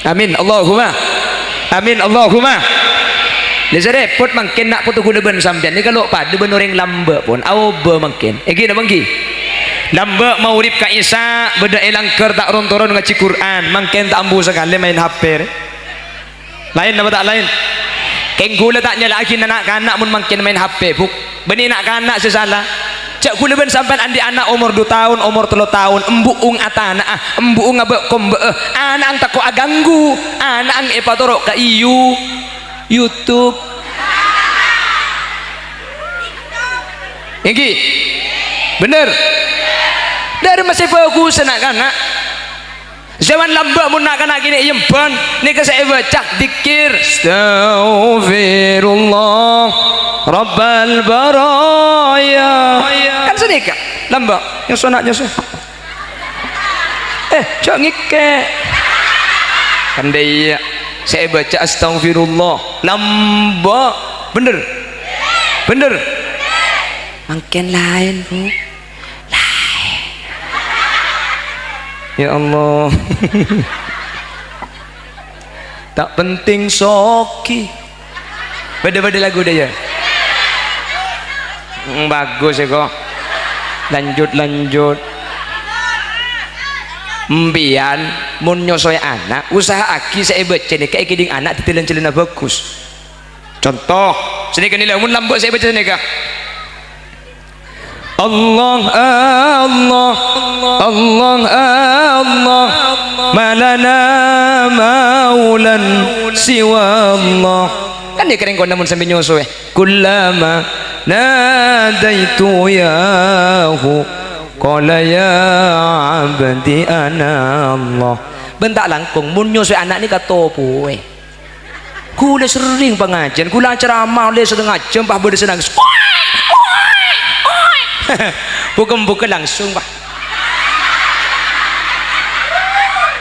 amin Allahumma amin Allahumma. Lesa repot mangkin nak foto kula ben sampean ni kalau pada ben orang lamba pun au be mangkin gini bangki lamba mau urip ka Isa beda elangker tak rontoron ngaji Quran mangken tak ambu sekali main HP lain apa tak lain keng gula tak nyala lagi anak kanak mun mangken main HP buk beni nak kanak sesalah cak gula ben sampai andi anak umur 2 tahun umur 3 tahun embuung atana embuung abe kombe anak ang tako aganggu anak ang epatoro ka YouTube inggi bener dari masih bagus anak-anak zaman lamba mun nak kanak gini yemban ni ke saya baca dikir astaghfirullah rabbal baraya kan sedekah lamba yang sonaknya sih cok ngike kan dia saya baca astaghfirullah lamba bener makin lain bu ya Allah tak penting soki beda-beda lagu dia ya bagus ya kok lanjut mbian mun nyosoi anak usaha aki saya baca nih kayak gini anak ditelan celana bagus. Contoh sini kan nilai mun lambok saya baca sini kak Allah Allah Allah Allah malana maulan siwa Allah kan dia keren kau namun sambil nyosoi kullama nadaitu yahu qala ya abdi ana Allah bentak langkung mun nyosoi anak ni kata apa kula sering pengajian kula ceramah le setengah jam bah berde senang bukan langsung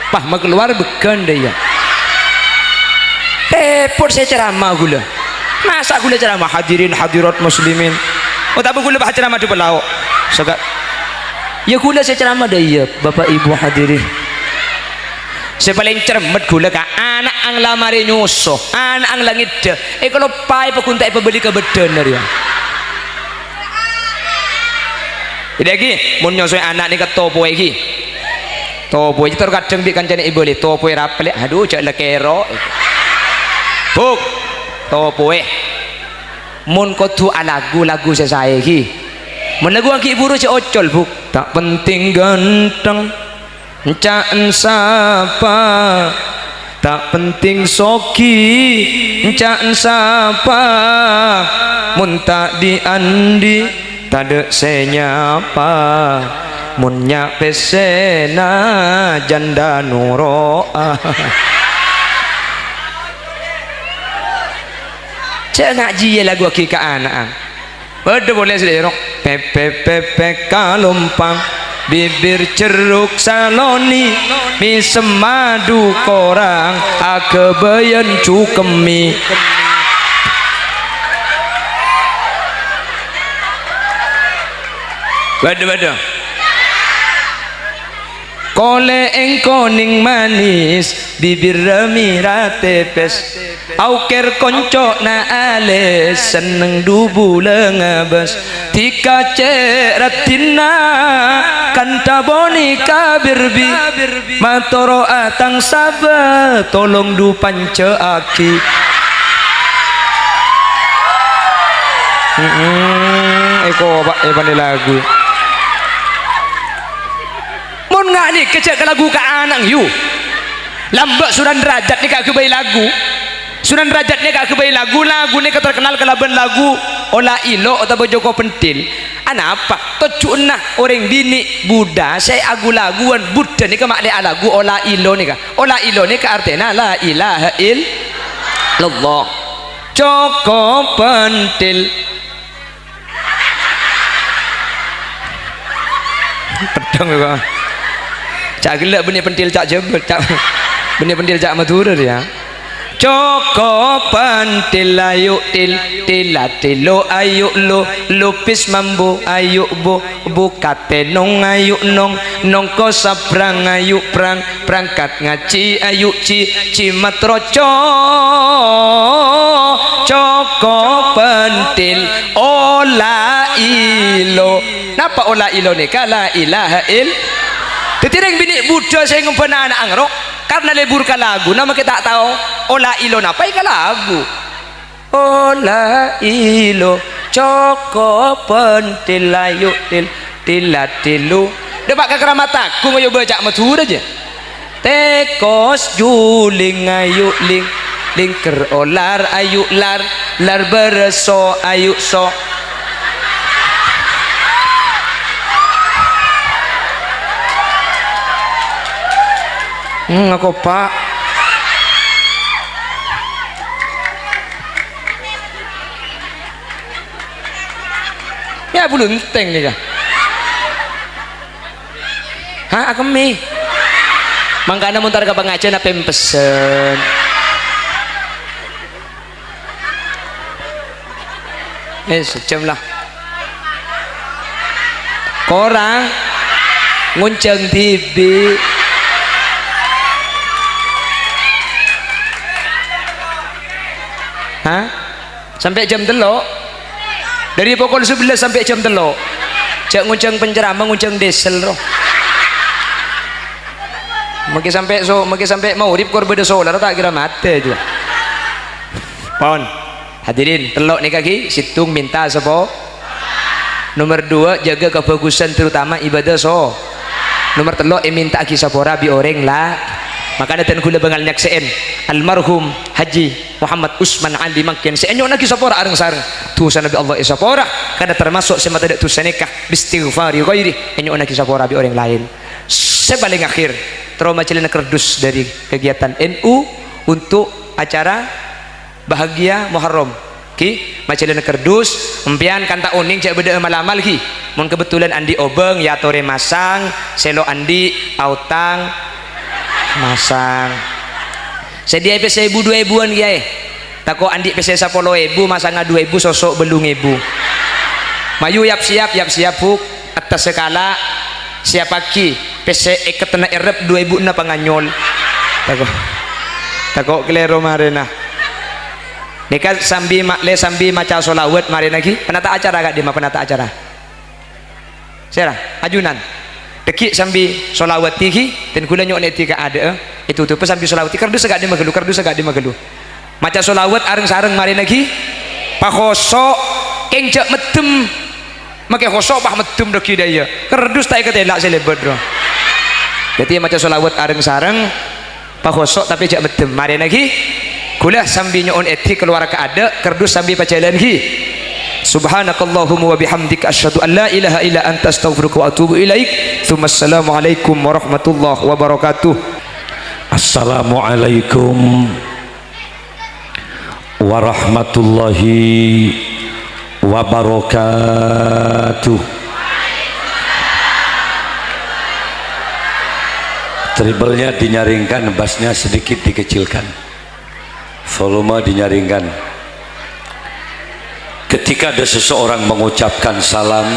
bah mau keluar bukan dia repot saya ceramah gula masa gula ceramah hadirin hadirat muslimin tapi gula bah ceramah di pelau segak ya gula saya ceramah dah ya bapak ibu hadirin saya paling cermet gula ka anak ang lamari nyusuh anak ang langit kalau pai pakuntai pembeli ke bedenar ya jadi lagi mun nyosoi anak ni ke topo lagi topo itu terkadang bi kancane ibu le topo rapelek aduh cak lekero buk topo mun kudu lagu saya lagi mun lagu aki ibu cak ocol buk tak penting ganteng cak sapa tak penting soki cak sapa mun tak diandi tade senyapa munnya pesena janda nuroa cek ngaji ya lagu aki ke anak beda boleh sederok pepe pepe kalumpang bibir ceruk saloni mi semadu korang akebayan cukemi bada kole engkoning manis bibir remira tepes auker konco na ale seneng dubu lengabes tika ceratina kanta bonika birbi matoro atang sabar tolong du pance aki eko pak pandai lagu nggak nih kecek lagu ke anak you lambak Sunan Derajat nih kak kebayi lagu Sunan Derajat nih kak kebayi lagu nih terkenal kelaban lagu ola ilo atau Joko Pentil anak apa tocuna orang bini Buddha saya agu laguan Buddha nih kemakna lagu ola ilo nih kak ola ilo nih ke artinya la ilaha illallah Joko Pentil pedang ya cak gelap benih pentil cak jebel cak benih pentil cak Madura ya Joko Pentil ayu tilatilo ayu lupis mambu ayu bukate nong ayu nong ko saprang ayu prangkat ngaci ayu cimatroco Joko Pentil ola ilo napa ola ilo nih kala ilaha Tetireng bini Buddha saya ngumpena anak angrok karena lebur ka lagu nama kita tak tahu ola ilo napa ka lagu ola ilo Joko Pentil ayu tilatilu depak ke keramat aku ngayo baca Madura aja tekos juling ayu ling ker olar ayu lar bereso ayu so aku pak ya belum teng nih kah hah aku mi mangkana muntar ke pengajian apa yang pesen sejam lah korang ngunceng TV hah? Sampai jam telok dari pukul 11 sampai jam telok cak nguncang penceramah nguncang desel roh mungkin sampai mau rip kor beda solar tak kira mati juga. Pon hadirin telok nih kaki situng minta sepo. Nomor 2 jaga kebagusan terutama ibadah nomor telok minta kisah pora bi orang lah. Makanya tan kula bengal nyakseen almarhum Haji Muhammad Usman Ali Mangkin seenyo na kisah pora areng sareng tusan Nabi Allah kisah pora kada termasuk semata dak tusanikah bistighfari ghairi enyo na kisah pora bi orang lain. Sebaling akhir trauma celana kerdus dari kegiatan NU untuk acara bahagia Muharram ki macelana kerdus empian kanta uning cek beda malamal ki mun kebetulan andi obeng ya tore masang selo andi autang masang sedia PC 1.000-2.000-an kiai tako andi PC 10.000 masang 2.000 sosok belung 1.000 mayu yap siap huk atas sekala siapa ki PC eketena erep 2.000 na panganyol tako klero marena nika sambi maca solawat mari lagi penata acara gak dia penata acara serah ajunan deki sambi solawat tiki dan kula nyok neti ka ada itu tuh sambi solawat kardus gak dia magelu maca solawat areng sareng mari lagi pahoso kengcek medem make hoso pah medem deki daya kardus tak ketelak selebet bro jadi maca solawat areng sareng pahoso tapi jak medem mari lagi kula sambil nyon eti keluar ke ada kardus sambil pacalan ki subhanakallahumma wa bihamdika asyhadu an la ilaha illa anta astaghfiruka wa atubu ilaik tsumma assalamu alaikum warahmatullahi wabarakatuh. Assalamualaikum warahmatullahi wabarakatuh. Treble-nya dinyaringkan, bassnya sedikit dikecilkan, volume dinyaringkan. Ketika ada seseorang mengucapkan salam,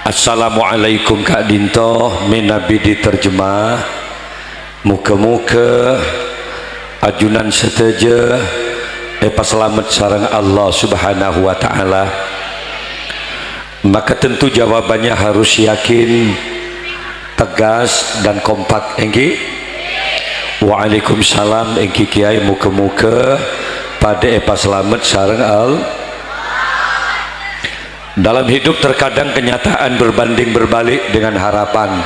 assalamualaikum Kak Dinto, minabi diterjemah, muka-muka ajunan seteja pas selamat sarang Allah subhanahu wa ta'ala. Maka tentu jawabannya harus yakin, tegas dan kompak. Engki Waalaikumsalam engki kiai muka-muka pada pas selamat sareng al. Dalam hidup terkadang kenyataan berbanding berbalik dengan harapan.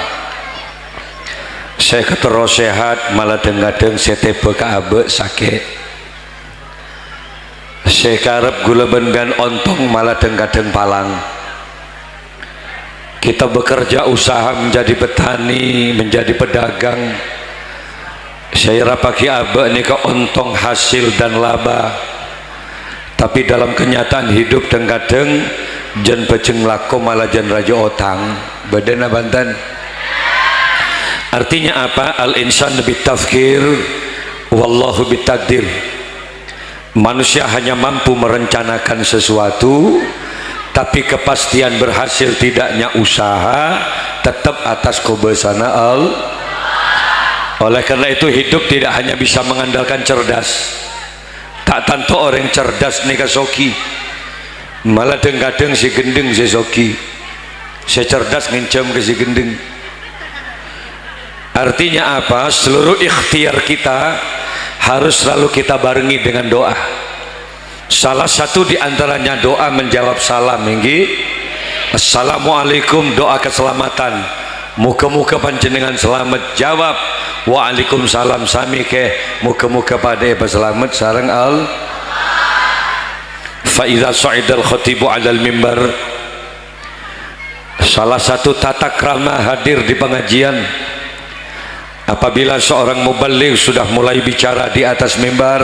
Saya keterus sehat malah dengadeng setepe kaabe sakit. Saya karep gula bengan ontong malah dengadeng palang. Kita bekerja usaha menjadi petani, menjadi pedagang. Saya rapaki abe ni ke ontong hasil dan laba. Tapi dalam kenyataan hidup kadang jen peceng lako malah jen raja otang. Badana Banten. Artinya apa? Al insan bitafkir wallahu bitakdir. Manusia hanya mampu merencanakan sesuatu, tapi kepastian berhasil tidaknya usaha tetap atas kubesana Allah. Oleh karena itu hidup tidak hanya bisa mengandalkan cerdas. Tak tentu orang cerdas nih kasoki, malah kadang si gendeng si soki, si cerdas ngincam ke si gendeng. Artinya apa? Seluruh ikhtiar kita harus selalu kita barengi dengan doa. Salah satu diantaranya doa menjawab salam. Minggi assalamualaikum, doa keselamatan. Muka-muka panjenengan selamat, jawab waalaikumsalam sami ke muka-muka pada selamat sareng al. Fa idza sa'idal khatibu 'alal mimbar, salah satu tata krama hadir di pengajian apabila seorang muballigh sudah mulai bicara di atas mimbar,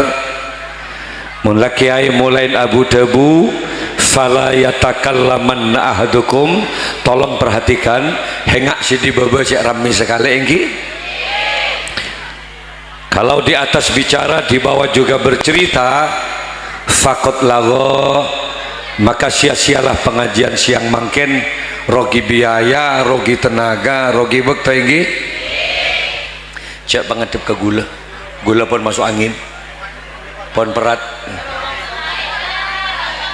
mulai kiai mulai abu debu fala yatakallaman ahadukum, tolong perhatikan hengak si di baba cek rami sekali engki. Kalau di atas bicara, di bawah juga bercerita, fakot lago, maka sia-sialah pengajian siang mangken, rogi biaya, rogi tenaga, rogi bekta engki. Cek pengadep ke gula, gula pun masuk angin, pun perat.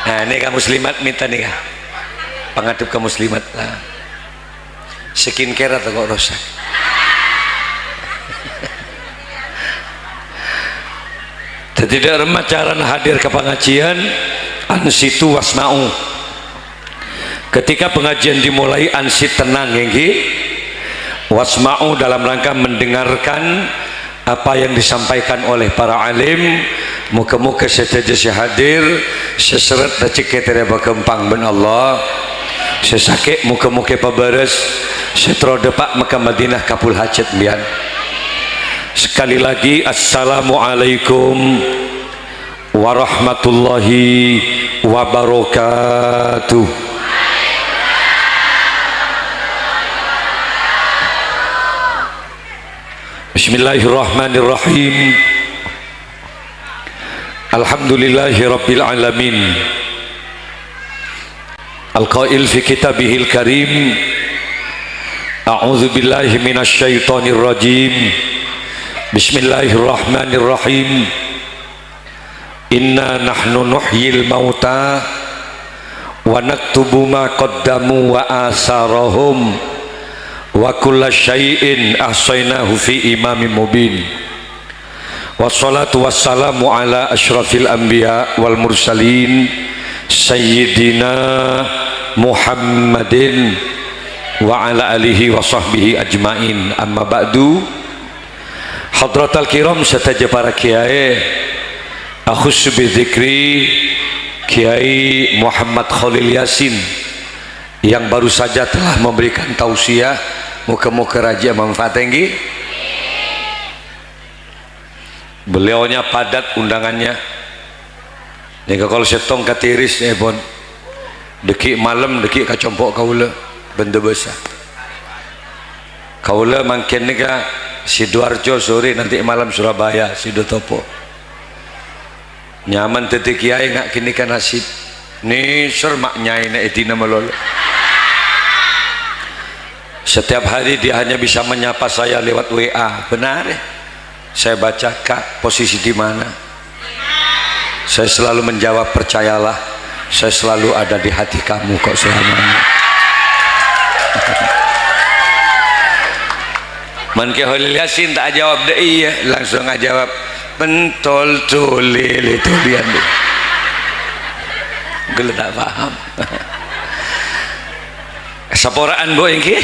Nah ini kamu muslimat minta nih kah pengadep ke muslimat lah skincare atau kok rosak tidak remacaran hadir ke pengajian ansitu wasma'u. Ketika pengajian dimulai ansit tenang nggih, wasma'u dalam rangka mendengarkan apa yang disampaikan oleh para alim. Muka-muka setelah hadir seseret dacik ketere bakempang ben Allah sesakit muka-muka pabares setro depak maka Madinah kapul hajat bian. Sekali lagi assalamualaikum warahmatullahi wabarakatuh. Bismillahirrahmanirrahim. Alhamdulillahi rabbil alamin. Al-qail fi kitabihil karim, a'udzu billahi minasy syaithanir rajim. Bismillahirrahmanirrahim. Inna nahnu nuhyil mauta wa naktubu ma qaddamu wa asarahum wa kulla syai'in ahsaynahu fi imamin mubin. Wassalatu wassalamu ala asyrafil anbiya wal mursalin sayyidina Muhammadin wa ala alihi wa sahbihi ajmain. Amma ba'du. Hadratal kiram serta para kiai, akhus bi dzikri Kiai Muhammad Khalil Yasin yang baru saja telah memberikan tausiah. Muka-muka raja manfaat tinggi. Beliaunya padat undangannya. Nika kalau setong katiris bon. Dekik malam dekik kacompok kaula benda besar. Kaula mangken nika Sidoarjo sore nanti malam Surabaya Sidotopo. Nyaman tete kiai ngak kini kan nasib. Ni ser maknyai na etina melolo. Setiap hari dia hanya bisa menyapa saya lewat WA. Benar ya? Saya baca, Kak, posisi di mana? Saya selalu menjawab, percayalah, saya selalu ada di hati kamu kok selamanya. Man ke Khalil Yasin tak jawab deh, iya, langsung jawab, pentol tulil itu dia deh. Gue tak paham. Saporaan boy ini.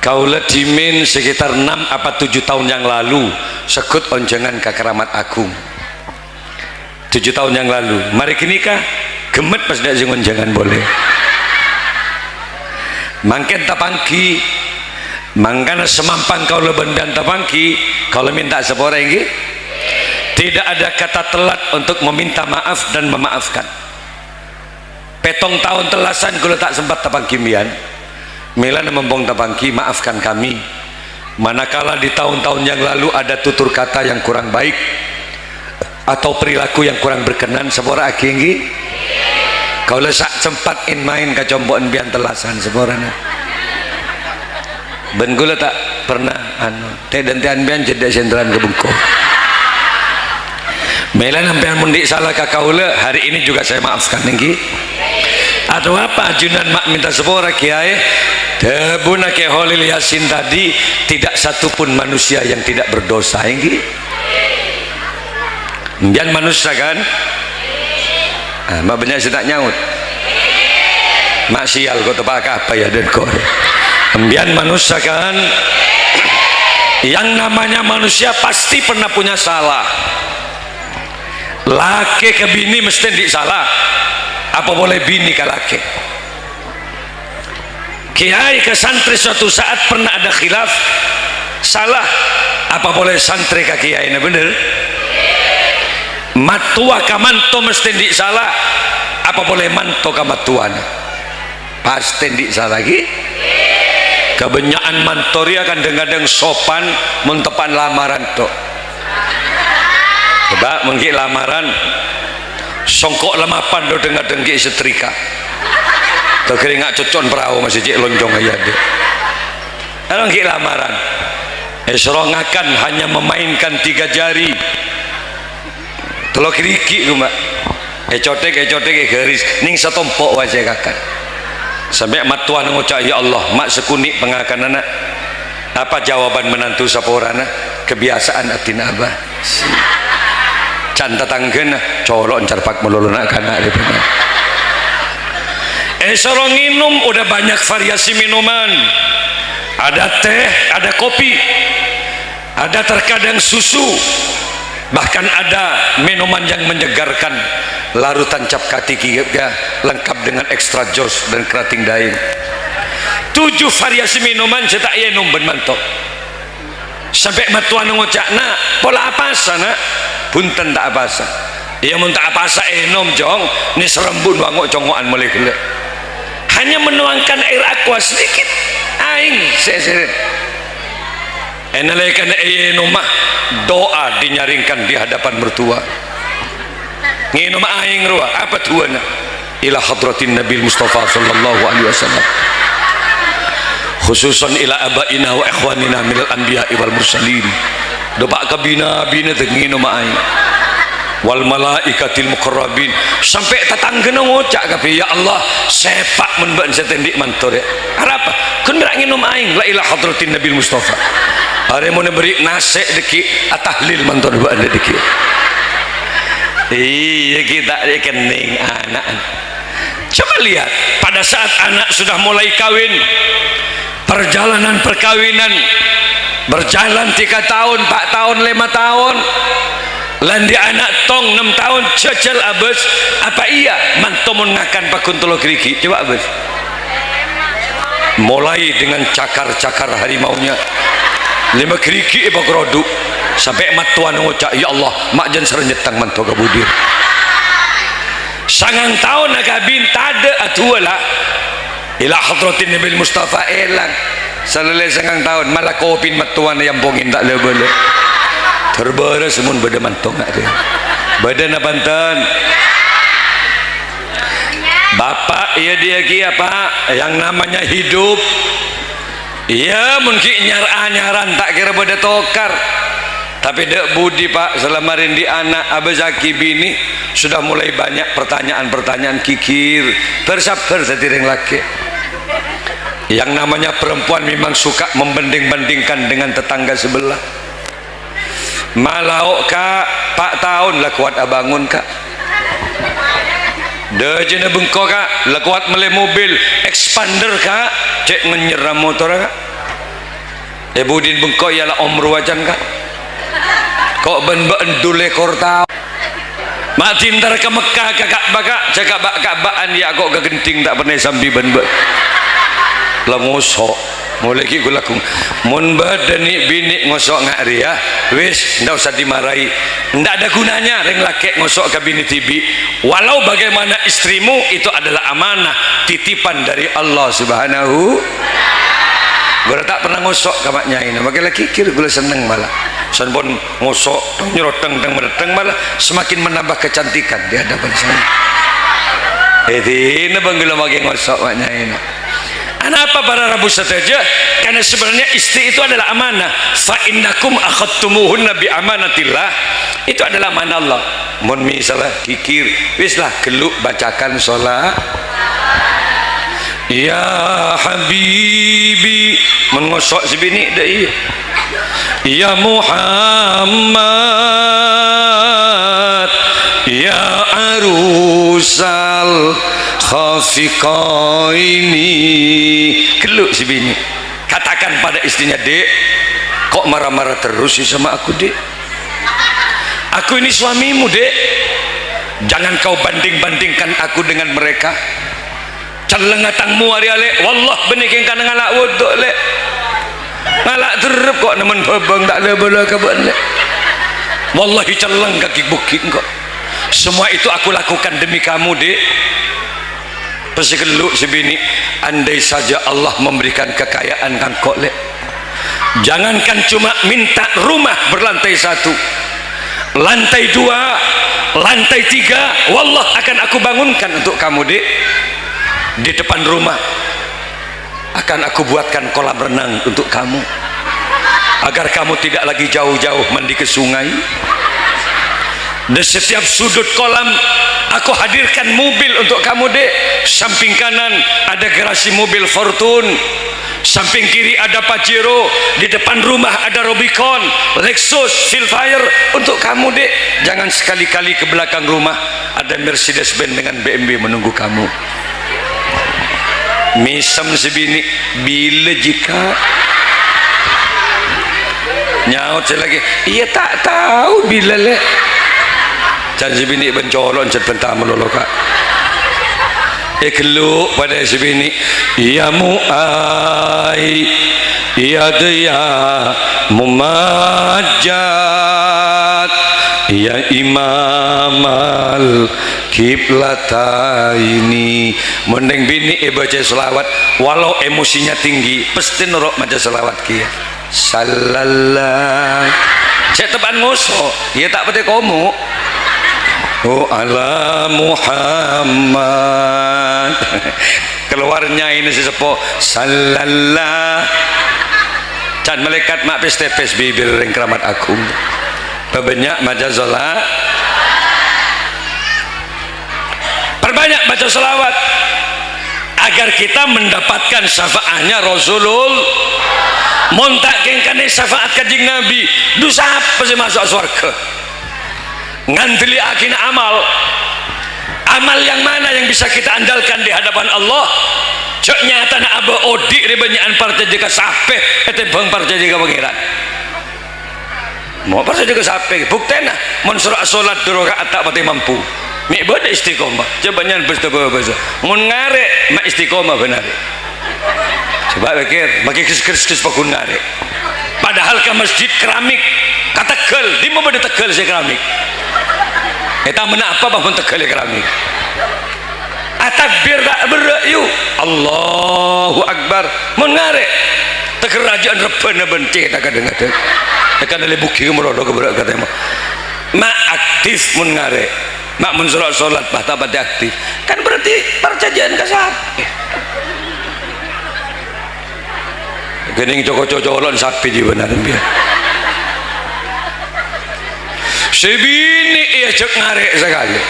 Kaula dimin sekitar 6 apa 7 tahun yang lalu sekut onjengan ke Keramat Agung. 7 tahun yang lalu. Mari kini kah gemet pas dak sing onjengan boleh. Mangken tapangki, mangkana semampang kaula bendan tapangki, kaula minta sepora nggih. Tidak ada kata telat untuk meminta maaf dan memaafkan. Petong tahun telasan kaula tak sempat tapangki mian. Melana membong tabangki, maafkan kami manakala di tahun-tahun yang lalu ada tutur kata yang kurang baik atau perilaku yang kurang berkenan. Sebora akinggi kau lesak sempat in main kacomboan bian telasan seborana ben gula tak pernah teh dan tian bian jeda sentran ke bengko melana sampean mundik salah ka kaula hari ini juga saya maafkan nengki. Atau apa ajunan mak minta sepora kiai tebuna ke Khalil Yasin tadi tidak satupun manusia yang tidak berdosa ini. Biar manusia kan mak banyak saya tak nyaut mak sial kau tepak apa ya dan kau biar manusia kan yang namanya manusia pasti pernah punya salah. Laki ke bini mesti di salah. Apa boleh bini ke laki? Kiai ke santri suatu saat pernah ada khilaf salah. Apa boleh santri ke kiai ini bener? Matua ke manto mesti di salah. Apa boleh manto ke matuan? Pasti di salah lagi. Kebanyakan mantoria kadang-kadang sopan mentepan lamaran to. Coba mengki lamaran songkok lemapan do dengar dengki setrika terkeringat cocon perahu masih cik lonjong aja deh. Orang ki lamaran serongakan hanya memainkan 3 jari telok kiriki tu mbak cotek garis ning setompok wajah kakak sampai matuan ngucap ya Allah mak sekunik pengakan anak. Apa jawaban menantu saporana? Kebiasaan atin abah can tetanggen colok carpak melulu nak kana gitu. Sorong minum udah banyak variasi minuman, ada teh, ada kopi, ada terkadang susu, bahkan ada minuman yang menyegarkan larutan cap katiki ya, lengkap dengan ekstra jos dan kerating daing. 7 variasi minuman cetak ia numben mantok sampai matuan ngocakna pola apa sana punten tak apa sa ia mun tak apa sa enom jong ni serembun wangok congokan mulai gila hanya menuangkan air aqua sedikit aing seseret enalaikan enom mah doa dinyaringkan di hadapan mertua nginum aing ruah apa tuana ila hadratin nabi Mustafa sallallahu alaihi wasallam khususan ila abaina wa ikhwanina minal anbiya wal mursalin doa kabina bina tenginum aing wal malaikatil muqarrabin sampai tetanggana ngocak kape ya Allah sepak mun ban setendik mantor ya apa kun berak nginum aing la ila hadratin nabi Mustafa are mun beri nase deki atahlil mantor ba anda deki iya kita rekening anak coba lihat pada saat anak sudah mulai kawin perjalanan perkawinan berjalan 3 tahun 4 tahun 5 tahun landi anak tong 6 tahun cecel abes apa iya mantomun ngakan pakuntolo keriki coba abes mulai dengan cakar-cakar harimaunya 5 keriki iba keroduk sampai matuan ngocak ya Allah mak jen serenyetang manto kebudir sangang tahun nakabin tada atuala ila hadratin nabi Mustafa elang selesai sangang tahun malah kopin matuan yang pongin tak lebih terbara semun beda mantong ada badan abantan bapak iya dia kia pak yang namanya hidup iya mungkin nyaran tak kira beda tokar tapi dek budi pak selama rindi anak abazaki bini sudah mulai banyak pertanyaan-pertanyaan kikir bersabar setiring laki yang namanya perempuan memang suka membanding-bandingkan dengan tetangga sebelah malau kak pak tahun lah kuat abangun kak dejena bengkok kak lah kuat meleh mobil expander kak cek menyeram motor kak budin bengkok ialah omru wajan kak kok ben-ben dule kortau mak tintar ke Mekah kakak bakak cakap bak-baan ya kok kegenting tak pernah sambil ben-ben lah ngosok mulai ki gulaku mun badani bini ngosok ngak ria wis ndak usah dimarahi ndak ada gunanya reng laki ngosok ke bini tibi walau bagaimana istrimu itu adalah amanah titipan dari Allah subhanahu gula tak pernah ngosok ke maknya ini maka laki kira gula seneng malah sanpun ngosok nyeroteng teng mereteng malah semakin menambah kecantikan di hadapan saya ini bang gula bagi ngosok maknya ini. Kenapa para rabu saja? Karena sebenarnya istri itu adalah amanah. Fa innakum akhadtumuhunna bi amanatillah. Itu adalah amanah Allah. Mun misalnya kikir, wislah geluk bacakan sholat. Ya habibi, mengosok sebini dai. Ya Muhammad, ya arusal khafiqaini geluk si bini katakan pada istrinya dek kok marah-marah terus sih sama aku dek aku ini suamimu dek jangan kau banding-bandingkan aku dengan mereka celengatangmu hari ale wallah benekin kan ngalak wuduk le ngalak terep kok nemen babang tak lebih kabar le wallahi celeng kaki bukit kok semua itu aku lakukan demi kamu dek pasti geluk sebini andai saja Allah memberikan kekayaan kan kok le jangankan cuma minta rumah berlantai 1 lantai 2 lantai 3 wallah akan aku bangunkan untuk kamu dek di depan rumah akan aku buatkan kolam renang untuk kamu agar kamu tidak lagi jauh-jauh mandi ke sungai di setiap sudut kolam aku hadirkan mobil untuk kamu dek samping kanan ada garasi mobil Fortune samping kiri ada Pajero, di depan rumah ada Rubicon, Lexus, Silfire. Untuk kamu dek, jangan sekali-kali ke belakang rumah ada Mercedes-Benz dengan BMW menunggu kamu. Misam sebini, bila jika nyaut saya lagi, iya tak tahu bila le. Jangan sebini bencolon cet pentah melolo kak. Keluk pada sebini, ya mu'ai, ya daya mumajat, ya imam al kiblataini. Mending bini baca selawat walau emosinya tinggi, pasti nurut maca selawat kia. Sallallahu saya tepan musuh, ya tak pati komu. Oh ala Muhammad. Keluarnya ini sesepuh sallallahu. Can malaikat mak pes bibir ring keramat agung. Perbanyak baca salat, perbanyak baca selawat agar kita mendapatkan syafaatnya Rasulullah. Montak kengkane syafaat kajing Nabi, dosa apa sih masuk surga? Ngantili akin amal yang mana yang bisa kita andalkan di hadapan Allah? Cok nyata na aba odik ribanyakan partai jika sampai ete bang partai jika pengiran mau partai jika sampai buktena mun surah solat dua rakaat tak pati mampu mi bade istiqomah coba nyan berstawa bahasa mun ngare ma istiqomah benar. Coba pikir bagi kis pakun ngare padahal ke masjid keramik kata Tegal di mana di Tegal saya keramik kita menapa bangun Tegal keramik takbir tak berayu Allahu Akbar mengarek kerajaan rebana benci tak kadang-kadang tekan dari bukit merodo keberak katanya mak aktif mengarek mak mensolat solat bahta pada aktif kan berarti perjanjian kasar gening cocok-cocolon sapi di benar biar sebini ia cek ngarek sekali.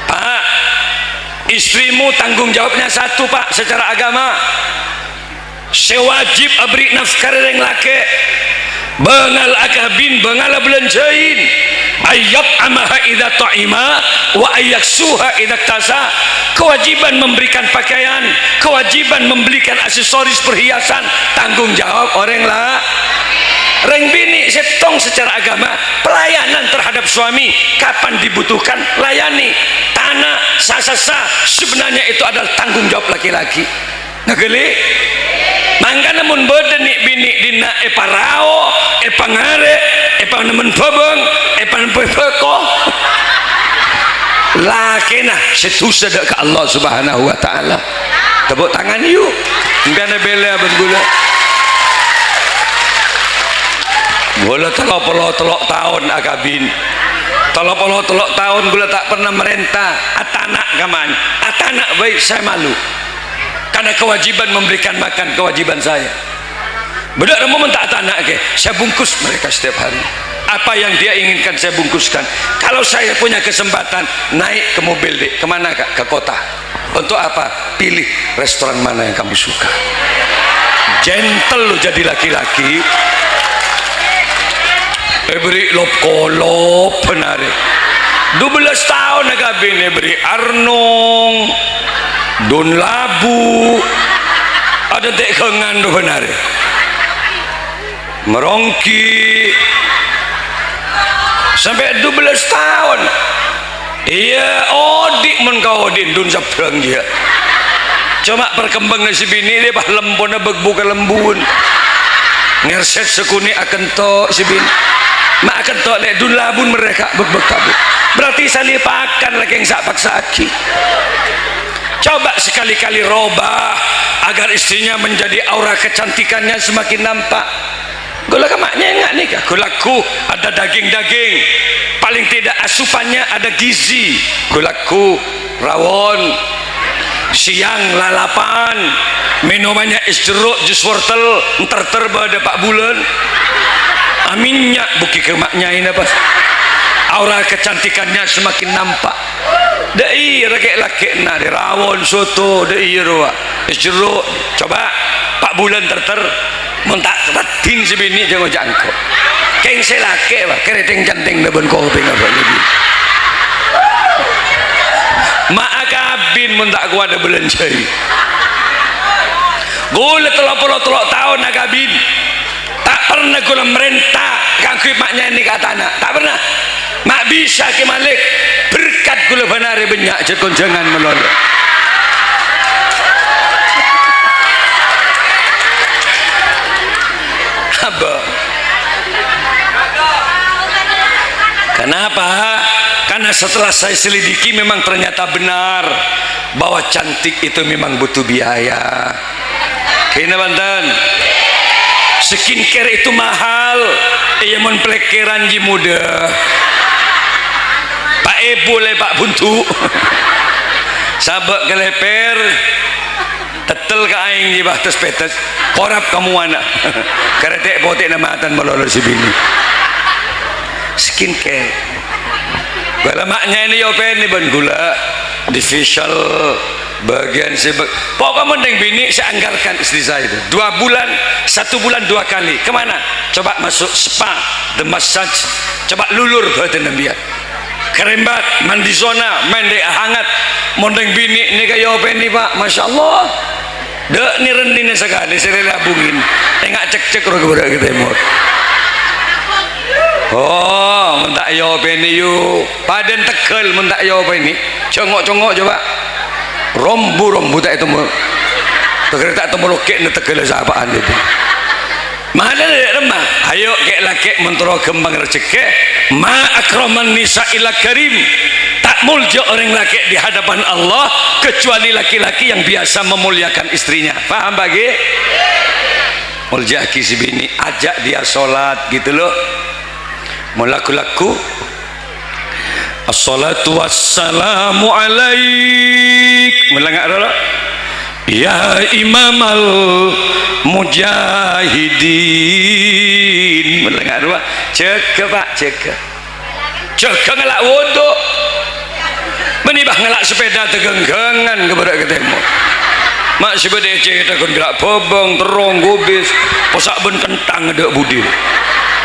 Pak, istrimu tanggung jawabnya satu pak secara agama, sewajib abri nafkah yang laki bengal akabin bengal belanjain ayat amaha idha ta'ima wa ayak suha idha tasa. Kewajiban memberikan pakaian, kewajiban memberikan aksesoris perhiasan, tanggung jawab orang lah. Reng bini setong secara agama pelayanan terhadap suami kapan dibutuhkan layani. Tanah sasasa sebenarnya itu adalah tanggung jawab laki-laki. Ngegeli mangga namun bedeni bini dina epa rao epa ngare epa nemen babang epa nepeko laki nah setusa ke Allah subhanahu wa ta'ala. Tepuk tangan yuk enggak ada bela bergula gula telok tahun akabin telok tahun gula tak pernah merentah atanak kaman atanak baik saya malu karena kewajiban memberikan makan kewajiban saya bedak momen tak atanak ke saya bungkus mereka setiap hari apa yang dia inginkan saya bungkuskan. Kalau saya punya kesempatan naik ke mobil dek kemana kak ke kota untuk apa pilih restoran mana yang kamu suka gentle lu jadi laki-laki beri lop kolop penari 12 tahun agabin beri Arnong Don Labu ada tekengan do penari merongki sampai 12 tahun iya odik men kau odin dun sabrang dia cuma perkembang nasi bini dia bah lembona begbuka lembun ngerset sekuni akan to si bini mak akan tok lek dun labun mereka begbekabut berarti salipakan lagi yang sak paksaki. Coba sekali-kali robah agar istrinya menjadi aura kecantikannya semakin nampak. Gula kemaknya enggak nih kak gulaku ada daging-daging paling tidak asupannya ada gizi gulaku rawon siang lalapan minumannya es jeruk jus wortel ntar pada pak bulan aminnya buki kemaknya ini apa aura kecantikannya semakin nampak dai rakek lakek na di rawon soto dai ruwa jeruk coba 4 bulan terter mentak ratin si bini jangan jangko keng selake bah kereteng janteng lebon kopi ngapa lebih mak akabin mentak kuat ada belencai gula 30 tahun akabin tak pernah gula merentah kangkui maknya ini kata anak tak pernah mak bisa ke Malik berkat gula banari banyak cekon jangan melolok apa kenapa? Karena setelah saya selidiki memang ternyata benar bahwa cantik itu memang butuh biaya. Kena Banten skincare itu mahal iya mon plekeran ji muda Pak Ebu le Pak Buntu sabak keleper tetel ke aing di batas petes korap kamu anak keretek potek namatan melolol si bini skincare kalau maknya ini yopen ini ban gula di facial bagian sibuk pokoknya mending bini saya anggarkan istri saya itu 2 bulan 1 bulan 2 kali kemana coba masuk spa the massage coba lulur badan biar kerembat mandi zona mandi hangat mending bini ini kayak apa ini pak masya Allah dek ini rendinnya sekali saya labungin tengok cek roh kepada kita emot oh mentak ya apa ini yuk padan Tegal mentak ya apa ini congok coba rombu tak itu Tegal tak temu lokek ni Tegal sapaan itu mana dia remah ayo kek lakek mentero kembang rezeki ma akraman nisa ila karim tak mulja orang laki di hadapan Allah kecuali laki-laki yang biasa memuliakan istrinya paham bagi mulja si bini ajak dia sholat gitu loh mau laku-laku assalatu wassalamu alaik melangak dulu ya imamal mujahidin melangak dulu cek pak cek ngelak wuduk menibah ngelak sepeda tegenggengan kepada ketemu mak sepeda cerita kan gerak bobong terong gubis posak ben kentang ada budi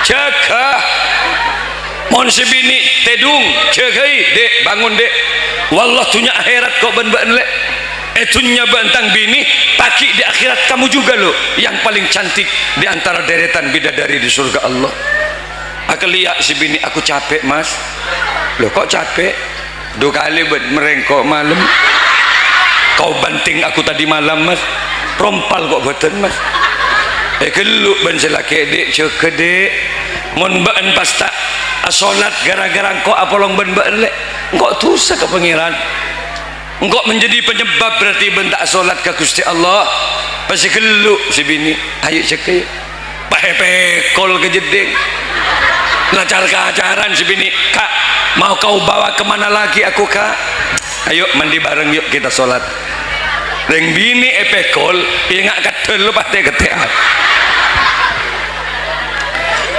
cekah mon si bini tedung cekai dek bangun dek wallah tunya akhirat kok ben-ben lek etunya bantang bini paki di akhirat kamu juga loh yang paling cantik di antara deretan bidadari di surga Allah aku lihat si bini aku capek mas loh kok capek 2 kali merengkok malam kau banting aku tadi malam mas rompal kok beten mas geluk ban selaki dek cek dek mon baan pasta salat gara-gara kau apolong ban lek kok tusa ke pangeran engkau menjadi penyebab berarti bentak solat ke Gusti Allah pasti geluk si bini ayo cek pekol ke jeding lacar ke acaran si bini kak mau kau bawa kemana lagi aku kak ayo mandi bareng yuk kita solat reng bini pekol ya ngak kadel lu pasti keteat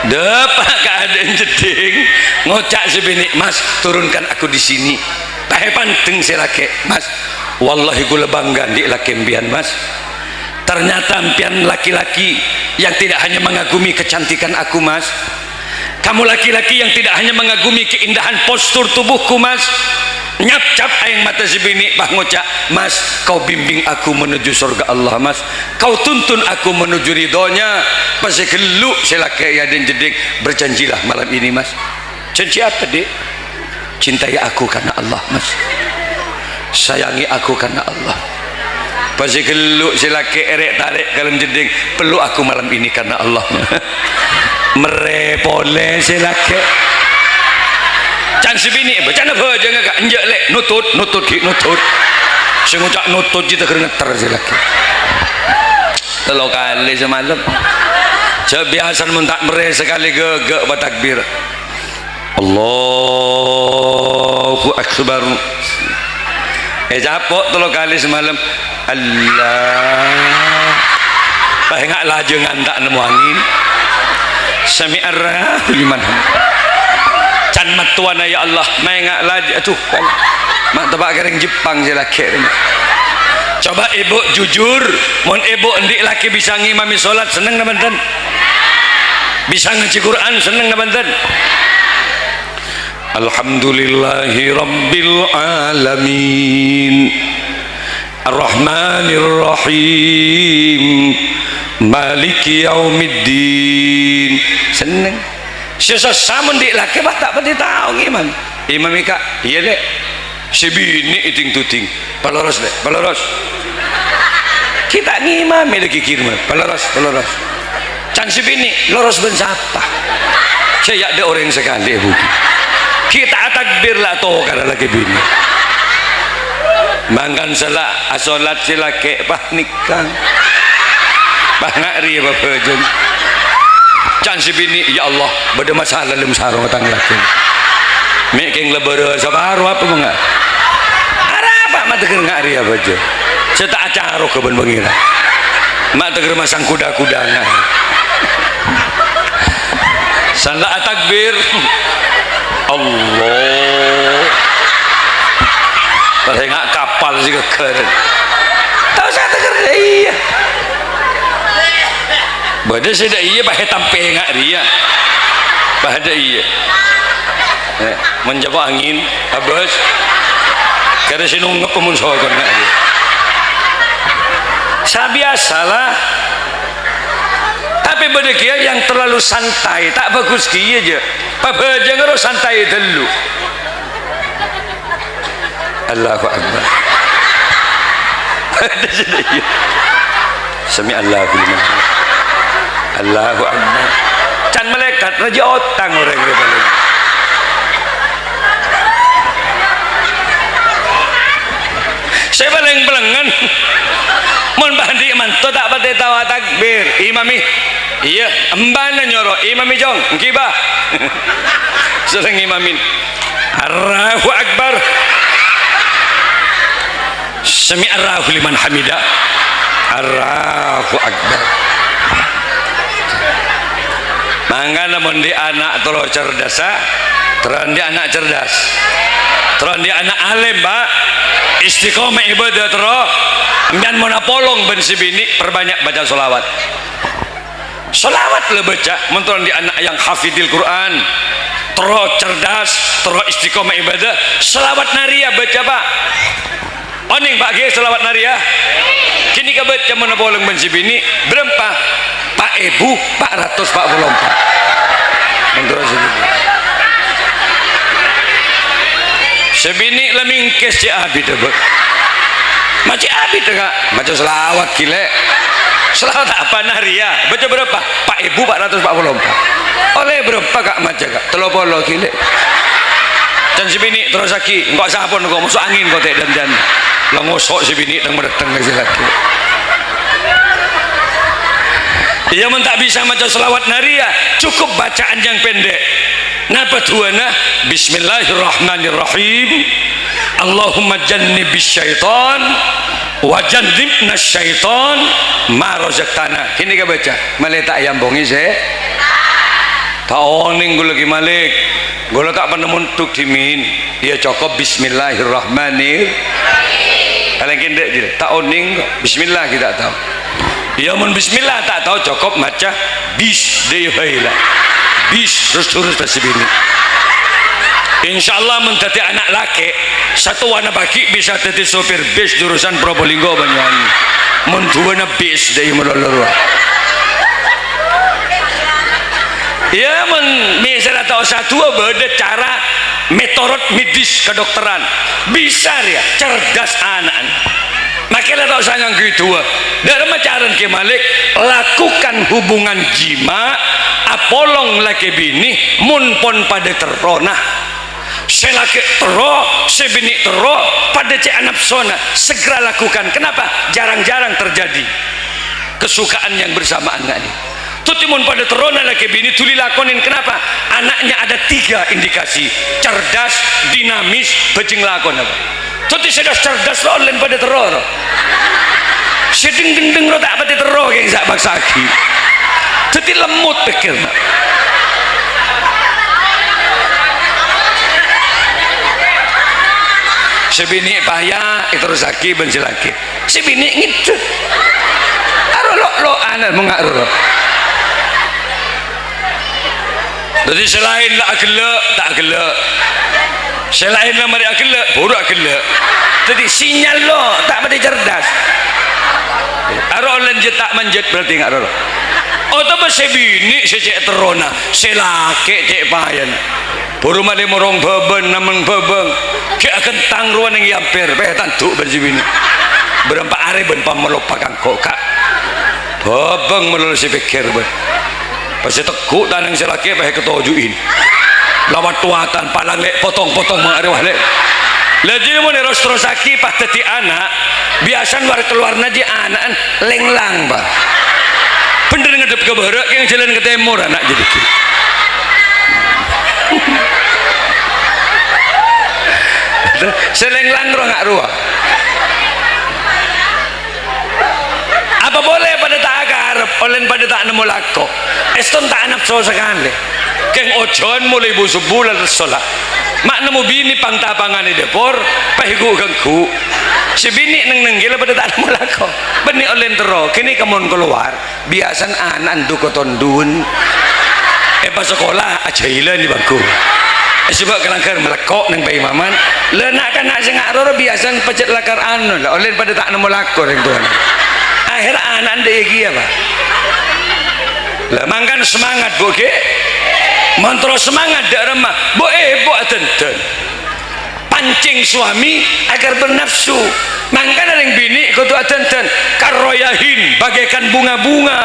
dapat keadaan jeding ngocak si bini mas turunkan aku di sini panteng si laki mas wallahi gula bangga di laki mbian mas ternyata mpian laki-laki yang tidak hanya mengagumi kecantikan aku mas kamu laki-laki yang tidak hanya mengagumi keindahan postur tubuhku mas nyap-cap aing mata si bini bah ngocak mas kau bimbing aku menuju surga Allah mas kau tuntun aku menuju ridhonya pasti geluk si laki ya dan jeding berjanjilah malam ini mas janji apa dek cintai aku karena Allah mas sayangi aku karena Allah pasti geluk si laki erek tarik kalem jeding peluk aku malam ini karena Allah merepole si laki can si bini bercanda apa jangan gak enjak lek nutut saya ngucap nutut kita keringeter si laki 3 kali semalam sebiasa mentak mere sekali gegek bertakbir Allahu Akbar capok 3 kali semalam Allah ngak laju ngantak nemu angin sami'arra liman can matuana ya Allah ngak laju aduh mak tebak kering Jepang je laki coba ibu jujur mohon ibu endik laki bisa ngimami solat seneng na banten bisa ngaji Quran seneng na banten alhamdulillahi rabbil alamin ar-rahmanir rahim maliki yaumiddin seneng sisa samun di laki bah tak pati tahu imam imam ika iya dek si bini iting tuting paloros dek paloros kita ngimami lagi kirim paloros can si bini loros ben siapa saya ada orang sekali ibu kita takbir lah toh karena lagi bini mangkan salah asolat si laki bah nikah bah ngari apa pejeng can si bini ya Allah beda masalah lem sarung tang laki making lebar sabaru apa enggak ada apa mak teger ngari apa aja saya tak acara ke ben bengira mak teger masang kuda-kudangan salah takbir Allah saya nggak kapal sih keren tahu saya teger iya bada saya dah iya pakai tampe nggak dia pada iya menjawab angin abas karena si nunggap pemun soalkan nggak dia saya biasalah tapi pada kia yang terlalu santai tak bagus kia aja apa jangan santai dulu Allahu Akbar ada sudah iya sami Allahu liman Allahu Akbar can malaikat raja otang orang dia paling saya paling belengan mun bandi manto tak pati tawa takbir imami iya embana nyoro imami jong ngkibah sering imamin Allahu Akbar sami Allahu liman hamidah Allahu Akbar mangga namun di anak terus cerdas terus di anak cerdas terus di anak alim pak istiqomah ibadah terus dan monapolong ben si bini perbanyak baca solawat le baca menturun di anak yang hafidil Quran terus cerdas terus istiqomah ibadah selawat naria baca pak oning pak ge selawat naria kini ka baca monapolong ben si bini berapa Pak Ibu 444 menurut sebini sebini lemingkes si abi tebak macam abi tengah macam selawat gile selawat apa naria baca berapa Pak Ibu 444 oleh berapa kak macam kak telopolo gile dan sebini terus lagi enggak sapon kok masuk angin kok dan lo ngosok sebini dan mereteng lagi dia men tak bisa macam selawat naria cukup bacaan yang pendek napa tuana bismillahirrahmanirrahim Allahumma jannibis syaitan wa jannibna syaitan ma razaqtana kini ka baca malih tak yambongi se tak oning gula lagi malik gula tak pernah muntuk dimin dia cukup bismillahirrahmanirrahim kalian kendek je tak oning bismillah kita tahu ya mun bismillah tak tahu cukup maca bis deh lah bis terus tersebini insyaallah mentati anak laki satu warna baki bisa tadi sopir bis jurusan Probolinggo Banyuwangi mun tuana bis deh melolor ya mun misalnya tahu satu beda cara metode medis kedokteran bisa ya cerdas anak makanya tak usah yang gitu dalam ajaran ke Malik lakukan hubungan jima apolong laki bini mun pon pada terona selaki tero sebini tero pada cek anak sona segera lakukan kenapa jarang-jarang terjadi kesukaan yang bersamaan nggak nih tutimun pada terona laki bini tuli lakonin kenapa anaknya ada 3 indikasi cerdas dinamis bejeng lakon apa tuti sudah cerdas lo online pada teror sedeng deng lo tak pati teror yang sak baksaki tuti lemut pikir sebini payah itu rezeki ben silaki sebini ngidut aro lo anak mengaro jadi selain lah gelek tak gelek selain lah mari gelek buruk gelek jadi sinyal lo tak pada cerdas aro lanjut tak manjat berarti nggak aro oh tapi sebini secek terona selake cek payan baru mali morong beben namun bebeng ke akan tangruan yang yampir petan tuh bersibini berapa hari ben pamelopakan kok kak bebeng melulu si pikir ben pasti tekuk tanang selaki pakai ketujuin lawat tuatan palang lek potong-potong mengarwah lek lagi mau neros terosaki pas teti anak biasa keluar naji anak lenglang bah bener ngedep ke barat yang jalan ke timur anak jadi selenglang roh ngak ruah apa boleh pada tak agarap oleh pada tak nemu lako eston tak nafsu sekali keng ojon mulai busuk bulan sholat mak nemu bini pangtapangan di depor pahigu gengku si bini neng gila pada tak nemu lako benih oleh tero kini kamu keluar biasan anak dukoton dun pas sekolah aja hilang di bangku sebab kelangkar melekok neng bayi maman lenak kan nak sengak roro biasa pecet lakar anu lah oleh pada tak nemu lakor yang tuan akhir anak dia gia pak lah mangkan semangat bu ke mantra semangat dak remah bu bu atenten pancing suami agar bernafsu mangkan ada yang bini kudu atenten karoyahin bagaikan bunga-bunga.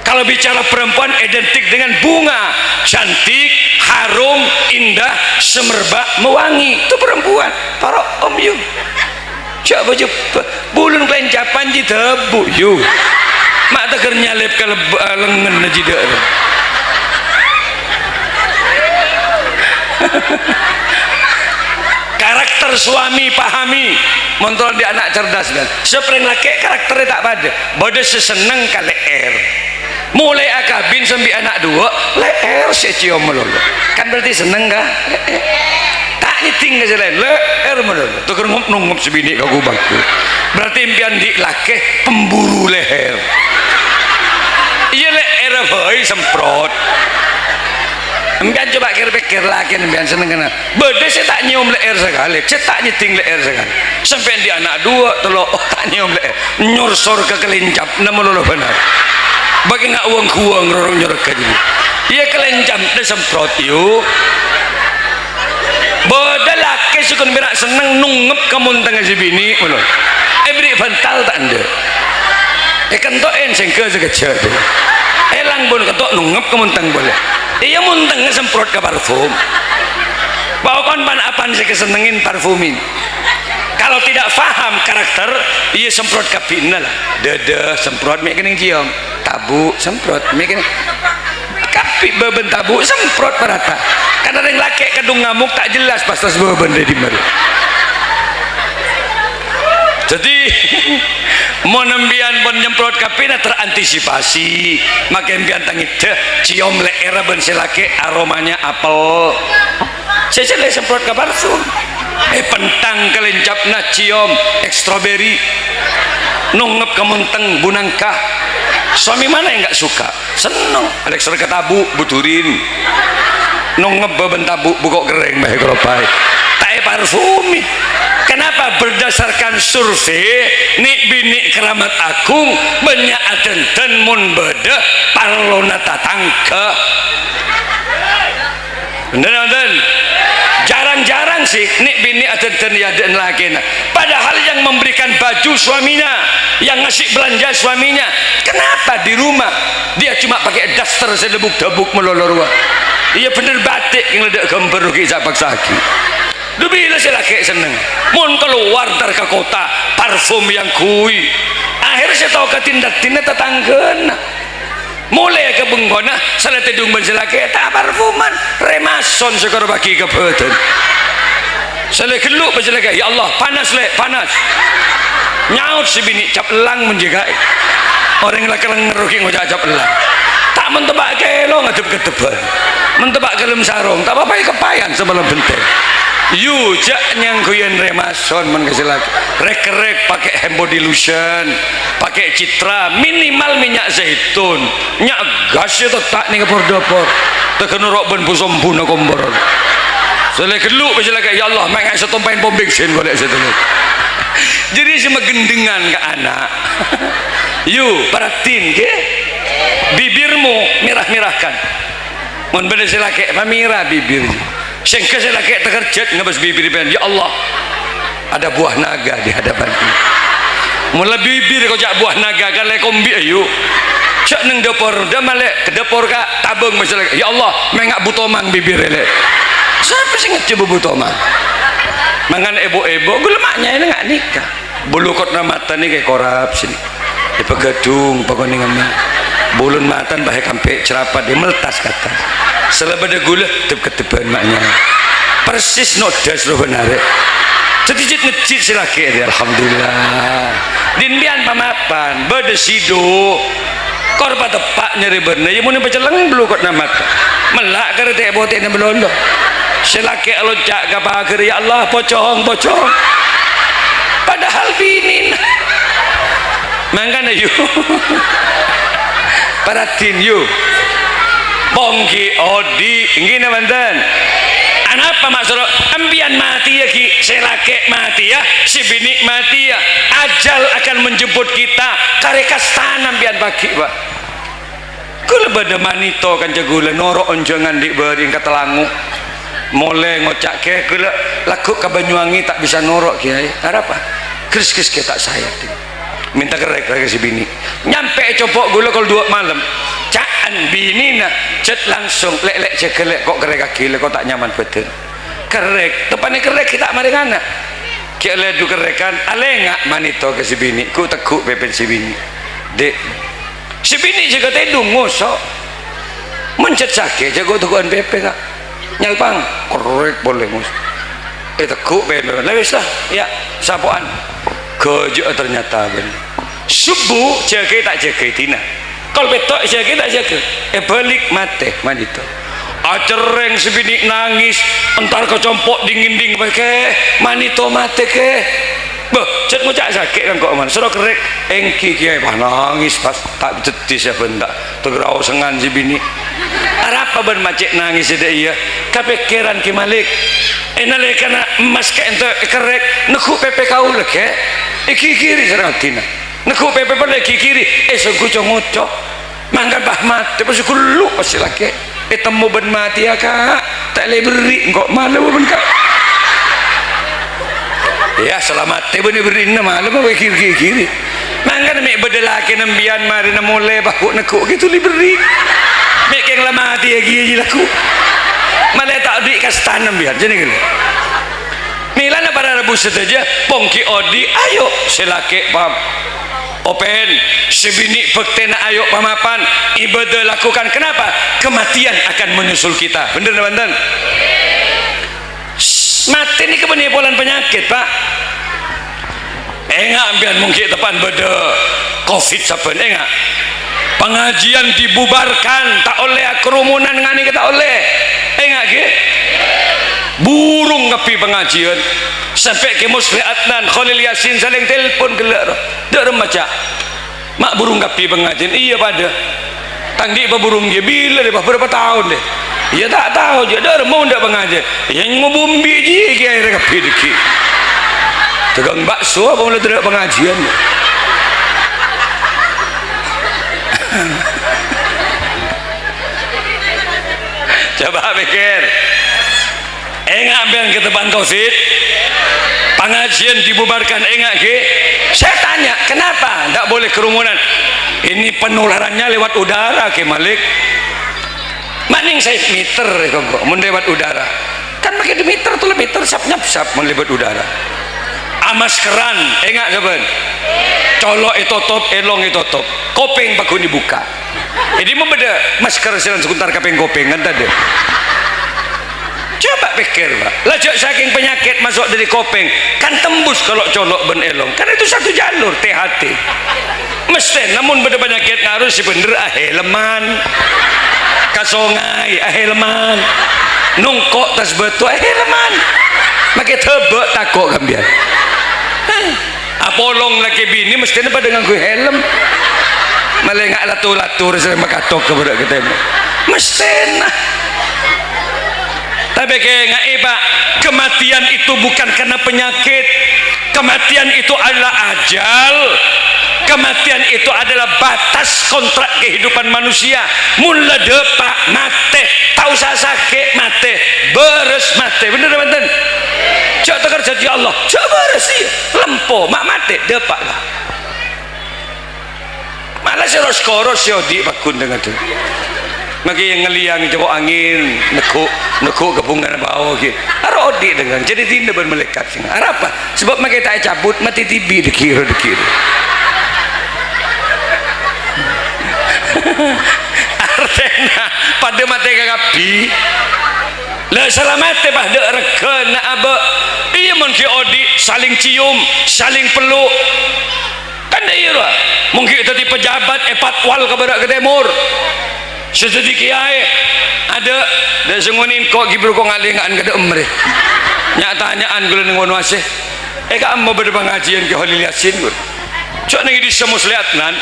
Kalau bicara perempuan identik dengan bunga, cantik, harum, indah, semerbak, mewangi. Itu perempuan. Para om yuk. Cak baju bulun kelencapan di tebu yuk. Mak teger nyalip ke lengan jida. Karakter suami pahami, montor di anak cerdas kan. Sepering laki karakternya tak pada. Bodoh seseneng ka leer. Mulai akabin sampai anak dua leer secium melulu kan berarti seneng kah tak nyiting ke jalan leer melulu tuker ngup sebini kau gubangku berarti impian di laki pemburu leher iya leer boy semprot impian coba pikir lagi impian seneng kena beda saya tak nyium leer sekali saya tak nyiting leer sekali sampai di anak dua telok tak nyium leer nyorsor ke kelincap nama melulu benar bagi nak uang kuang rorong nyorok kaji iya kelencam dia semprot yuk bodoh laki sukun berak seneng nungep kamu tengah si bini mulai beri bantal tak anda kentoin sengke sekecil elang pun ketok nungep kamu tengah boleh iya muntengnya semprot ke parfum bawa kon pan apaan saya kesenengin parfumin kalau tidak faham karakter iya semprot kapina lah dada semprot mek kening cium tabu semprot mek kapi beben tabu semprot parata karena yang laki kadung ngamuk tak jelas pas tas beben di mana jadi mau nembian pun nyemprot kapina terantisipasi makin bian tangit cium leera ben silake aromanya apel saya semprot ke parfum pentang kelencapna cium strawberry nungep kemunteng bunangkah suami mana yang gak suka seneng Alex ketabu buturin nungep beben tabu bukok kering baik keropai tak parfumi kenapa berdasarkan survei nik bini keramat agung banyak atenten mun beda parlona tatangka bener jarang-jarang sih nik bini atenten yaden lagi padahal yang memberikan baju suaminya yang ngasih belanja suaminya kenapa di rumah dia cuma pakai daster sedebuk-debuk melolor iya bener batik yang ledak gambar rugi sapak saki dubila si laki seneng mun keluar dari ke kota parfum yang kui akhirnya saya tahu ketindak-tindak tetangga mulai ke benggona salah tidung benselaki tak parfuman remason sekor bagi kebetulan salah geluk benselaki ya Allah panas le panas nyaut si bini cap elang menjaga orang yang laki ngeruki ngocak cap elang tak mentebak kelo ngadep ke depan mentebak kelem sarung tak apa-apa kepayan sebelum benteng you jak nyang kuyen remason men keselak rek-rek pakai hand body lotion, pakai citra, minimal minyak zaitun, nyak gas itu tak nih kepor-dopor tekan rok ben pusombu na kombor sele keluk keselak ya Allah mek setumpain pom bensin golek setene jadi semua gendengan ke anak you perhatiin ke bibirmu mirah-mirahkan mun beda selake pamirah bibir sing ke selake terkerjet ngebes bibir ya Allah ada buah naga di hadapanku mulai bibir kau jak buah naga kan le kombi ayu cak neng dapur dah malek ke dapur ka tabung masalah ya Allah mengak butomang bibir le siapa sih ngecebu butomang mangan ebo-ebo gue lemaknya ini nggak nikah bulu kot mata nih kayak korap sini di pegadung pokoknya ngamen bulun matan bahaya kampe cerapat dia meltas kata selebada gula ketep-ketepan maknya persis nodas lo benar sedikit ngecit silaki ya alhamdulillah dindian pamapan beda sido korban tepak nyeri bener ya mau baca leng bulu kot mata melak kereta bote ini belondo silaki alocak kapakir ya Allah pocong padahal binin mangkana yuk paratin yuk Pongki odi ngene manten apa maksud ambian mati ya ki selake mati ya si bini mati ya ajal akan menjemput kita karekas tanam ambian pagi pak kula bada manito kan jagula norok onjongan di bering katelangu mulai ngocak ke kula laku ke Banyuwangi tak bisa norok kiai apa kris-kris ke tak saya minta kerek lagi si bini nyampe copok gula kalau 2 malam caan bini nak cet langsung lek cekelek kok kerek kaki kok tak nyaman betul kerek depannya kerek kita mari anak kira du kerekan alengak manito ke si bini ku tekuk pepen si bini dek si bini juga tedung ngosok mencet sakit jago tukuan pepe kak nyalpang korek boleh mus tekuk pepe lewis lah ya sapuan gojo ternyata ben subuh jaga tak jaga tina kalau betok jaga tak jaga balik mate manito acereng sebini nangis entar kecompok dingin pakai manito mate ke beh cet ngucak sakit kan kok man suruh kerek engki kiai nangis pas tak jetis ya benda tegrau sengan si bini apa ben macet nangis ada iya kepikiran ki Malik enale kana emas ke ente kerek neku pepe kau leke iki kiri seratina neku pepe pada iki kiri esok ngucok mangga bah mati pas kulu pasti laki temu ben mati ya kak tak boleh beri kok malu ben kak ya selamat teh bener beri malu apa kiri mangga mek bedelake nembian mari mulai bakuk nekuk gitu liberi mek yang lama mati ya gigi laku malah tak duit kas tanam biar jadi gini milana para rebus saja pongki odi ayo selake pam open sebini bektena ayo pamapan ibadah lakukan kenapa kematian akan menyusul kita bener banten mati ini kepenipulan penyakit pak enggak ambian mungkin depan beda covid saben enggak pengajian dibubarkan tak oleh kerumunan ngani kita oleh enggak ge burung kepi pengajian sampai ke Musli Adnan Khalil Yasin saling telepon gelar dak remaja mak burung kepi pengajian iya pada tangdi apa burung dia bila deh berapa tahun deh ya tak tahu je dak mau ndak pengajian yang ngubumbi je ke air kepi diki tegang bakso apa mulai tidak pengajian coba pikir enggak ambil ke depan covid pengajian dibubarkan enggak ke saya tanya kenapa tidak boleh kerumunan ini penularannya lewat udara ke Malik maning saya meter kok lewat udara kan pakai meter tuh lebih tersap-nyap melewat udara amaskeran enggak saban colok itotop elong itotop kopeng paku dibuka ini membeda masker silan sebentar kapeng kopeng kan tadi coba pikir pak lajak saking penyakit masuk dari kopeng kan tembus kalau colok ben elong kan itu satu jalur THT mesti namun beda penyakit ngaruh si bener aheleman kasongai aheleman nungkok tas betul aheleman makai tebak takut kambian apolong lagi bini mesti apa dengan gue helm malah nggak latur-latur saya makatok kepada kita mesti nah tapi kayak nggak pak kematian itu bukan karena penyakit, kematian itu adalah ajal, kematian itu adalah batas kontrak kehidupan manusia. Mula depak mate tak usah sakit mate beres mate bener bener cak kerja di Allah cak beres sih lempo mak mate depak lah malah si roskoros yodi bakun dengan tu maki yang ngeliang coba angin nekuk kepungan bawah gitu arodi dengan jadi tidak bermelekat apa sebab maki tak cabut mati tibi dikira artena pada mati kakapi lah selamat pada reka nak apa iya mungkin odi saling cium saling peluk kan iya lah mungkin tadi pejabat patwal ke barat ke timur sesuatu kiai ada dan sengunin kok gibru kok ngalingan kada umre nyatanyaan gula nengon wasih kak mau berpengajian ke Holil Yasin gur cok nengi di semusliatnan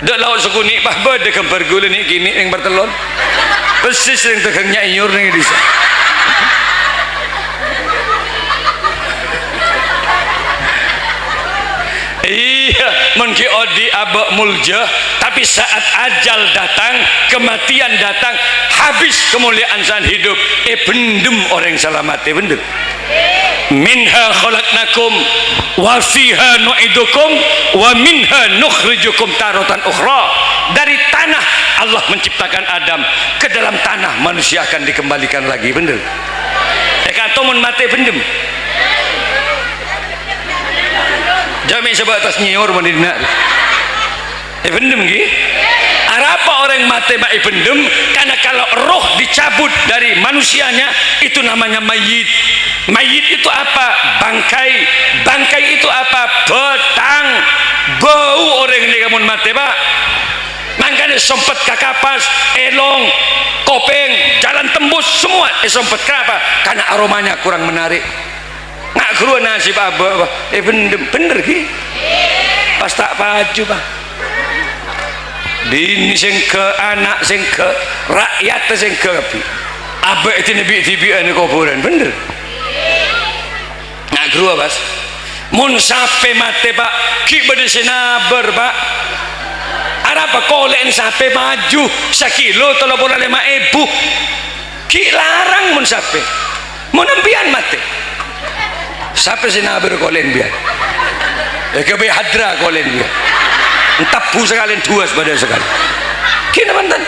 dak laut sekuni bah bade kemper gula ni gini yang bertelon persis yang tegangnya inyur nengi di iya mungkin odi abak mulja tapi saat ajal datang kematian datang habis kemuliaan saat hidup bendem orang yang selamat bendem minha khalaqnakum wa fiha nu'idukum wa minha nukhrijukum taratan ukhra dari tanah Allah menciptakan Adam ke dalam tanah manusia akan dikembalikan lagi bener kata mun mati bendem jami sebab atas nyiur mandina bendem gi apa orang mati mak bendem karena kalau roh dicabut dari manusianya itu namanya mayit. Mayit itu apa? Bangkai itu apa? Betang bau orang ini kamu mati pak makanya sempat kakapas elong kopeng jalan tembus semua sempat kenapa? Karena aromanya kurang menarik nggak keruan nasib apa bener ki pas tak paju pak bini sing ke anak sing ke rakyat sing ke apa itu nabi tibi ane kuburan bener nggak keruan pas mun sape mate pak ki bade senaber pak apa kolen sape maju sekilo 35.000 ki larang mun sape mun empian mate sampai sini berkolen biar kebe hadra kolen biar tapu sekalian dua sebadan sekali kini mantan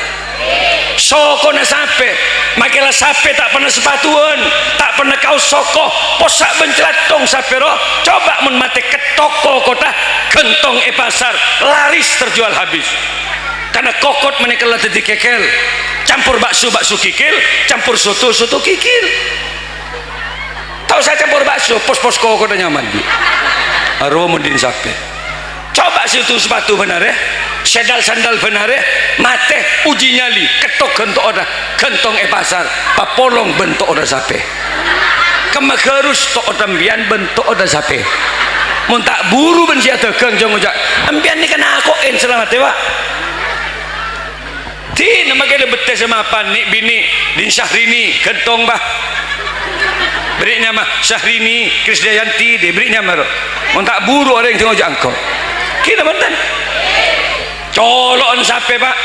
sokona sampai makilah sampai tak pernah sepatuan tak pernah kau sokoh posak bencelatong sampai roh coba mun mati ke toko kota gentong pasar laris terjual habis karena kokot menikalah tadi kekel campur bakso kikil campur soto kikil tahu saya campur bakso pos kok udah nyaman di aroma mending sape coba situ sepatu benar ya sandal benar ya mate uji nyali ketok gentong pasar papolong bentuk oda sape kemagerus to odambian bentuk oda sape mun tak buru ben sia dagang jong ojak ambian ni kena akoin selamat ya pak di nama kele bete sama apa nih bini din Syahrini gentong bah beri nama Syahrini Krisdayanti dia beri nama mau tak buru orang yang tengok jangkau kita betul colok sampai pak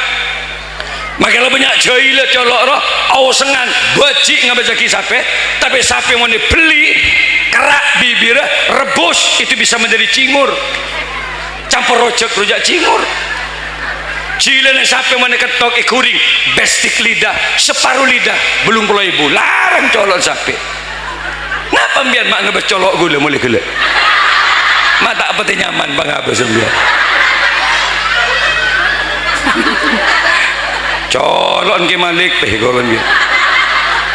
makilah banyak jahil colok roh awasengan bajik nggak baca sampai tapi sampai mau dibeli kerak bibir rebus itu bisa menjadi cingur campur rojak cingur cilen sampai mana ketok kuring bestik lidah separuh lidah belum puluh ibu larang colok sampai kenapa biar mak ngebes colok gula mulai gula mak tak apa nyaman bang abis biar colok ke malik pegolan biar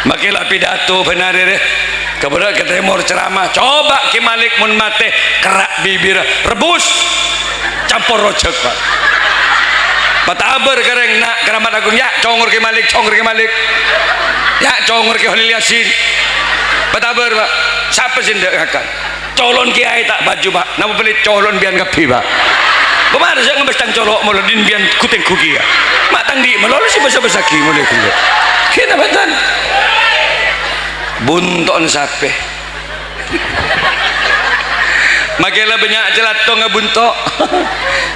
makilah pidato benar deh kepada ke timur ceramah coba ke malik mun mate kerak bibir rebus campur rojak pak patabar kereng nak keramat agung ya congor ke malik ya congor ke Holil Yasin betaber pak siapa sih ndak akan colon kiai tak baju pak nama beli colon bian kapi pak kemarin saya ngebestang colok mulai din bian kuting kuki ya matang di melalui si besar-besar ki mulai kulit kena betul bunton sape makanya banyak jelato ngebuntok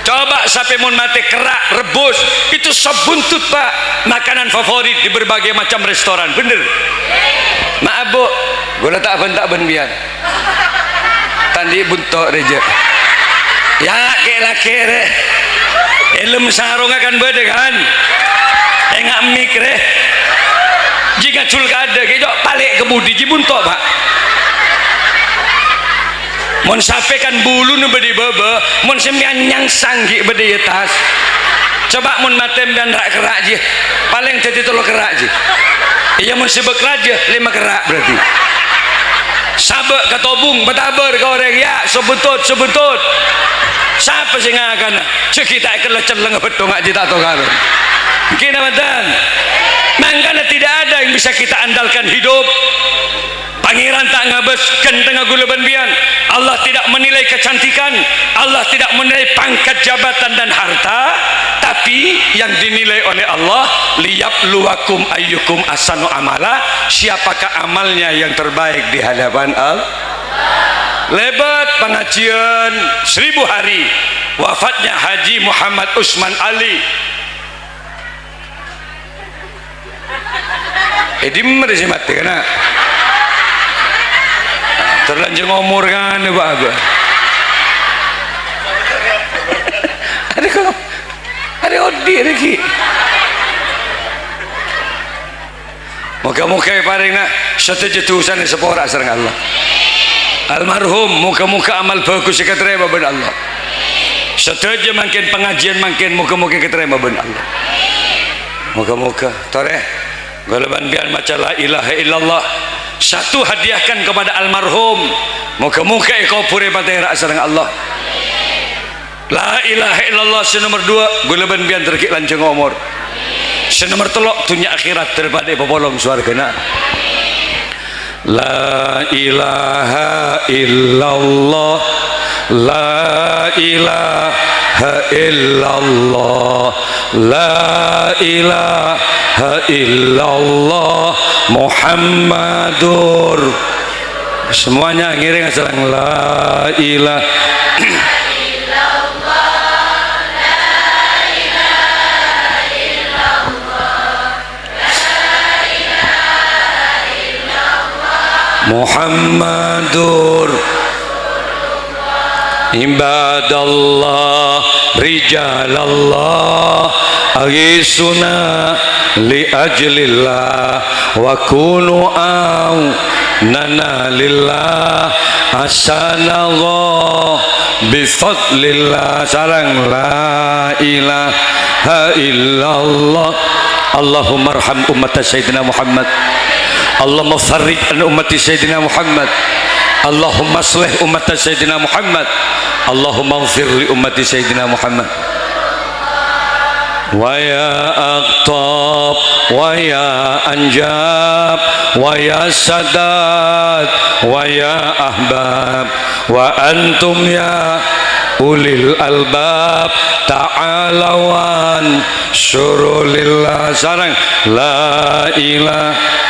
coba sape mun mate kerak rebus itu sop buntut pak makanan favorit di berbagai macam restoran bener maaf bu gula tak ben biar tandi buntok reje ya kira-kira ilmu sarung akan beda kan tengah mikre jika cul kada kejok balik ke budi jibuntok pak mon sampaikan bulu nu bedi bebe mon sembian yang sanggi bedi tas coba mon matem dan rak kerak je paling jadi tolong kerak je iya mon sebek raja 5 kerak berarti sabek ketobung betaber ke orang ya sebutut siapa sih ngakan cek kita ikan lecet lengah betul ngaji tak tahu kalau kena badan makanya tidak ada yang bisa kita andalkan hidup pangeran tak ngabes kenteng gulaban bian Allah tidak menilai kecantikan Allah tidak menilai pangkat jabatan dan harta tapi yang dinilai oleh Allah liyabluwakum ayyukum ahsanu amala siapakah amalnya yang terbaik di hadapan Allah lebat pengajian 1000 hari wafatnya Haji Muhammad Usman Ali dimana sih mati kena terlanjur ngomor kan apa ada odi lagi muka-muka paling nak setujuan sepora serang Allah almarhum muka-muka amal bagus keterima ben Allah setuju makin pengajian makin muka-muka keterima ben Allah muka-muka tore galaban biar maca la ilaha illallah satu hadiahkan kepada almarhum muka-muka kau puri patera serang Allah la ilaha illallah senomor 2 galaban biar terkik lanceng umur senomor 3 dunia akhirat terpada popolong swargana la ilaha illallah la ilaha illallah la ilaha illallah Muhammadur semuanya ngiring serang la ilaha Muhammadur ibadallah rijalallah agisuna li ajlillah wa kunu nana lillah asanallah bifadlillah sarang la ilaha illallah Allahumma arham umat Sayyidina Muhammad Allahumma farrij an ummati Sayyidina Muhammad Allahumma aslih ummata Sayyidina Muhammad Allahumma ighfir li ummati Sayyidina Muhammad wa ya aqtab wa ya anjab wa ya sadat wa ya ahbab wa antum ya ulil albab ta'alawan syurulillah sarang la ilaha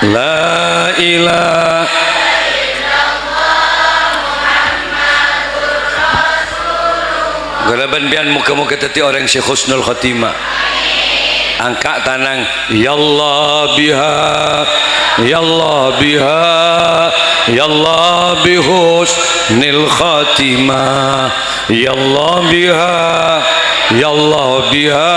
la ilaha galaban bian muka-muka teti orang Syekh Husnul Khotimah angkat tanang ya Allah biha ya Allah biha ya Allah bihusnil Khotimah ya Allah biha ya Allah biha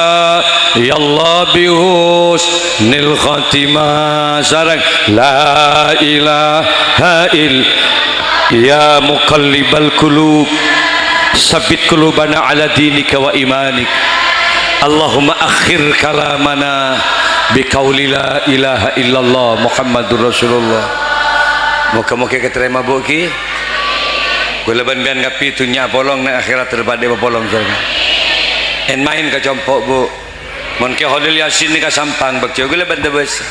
ya Allah bihusnil Khotimah sarang la ilaha ya muqallibal qulub sabit qulubana ala dinika wa imanik Allahumma akhir kalamana biqauli la ilaha illallah Muhammadur Rasulullah muka-muka keterima buki gulaban bian kapi tunya polong na akhirat terbade polong sana en main ke compok bu mon ke Holil Yasin ni ka sampang bakcio gula benda bes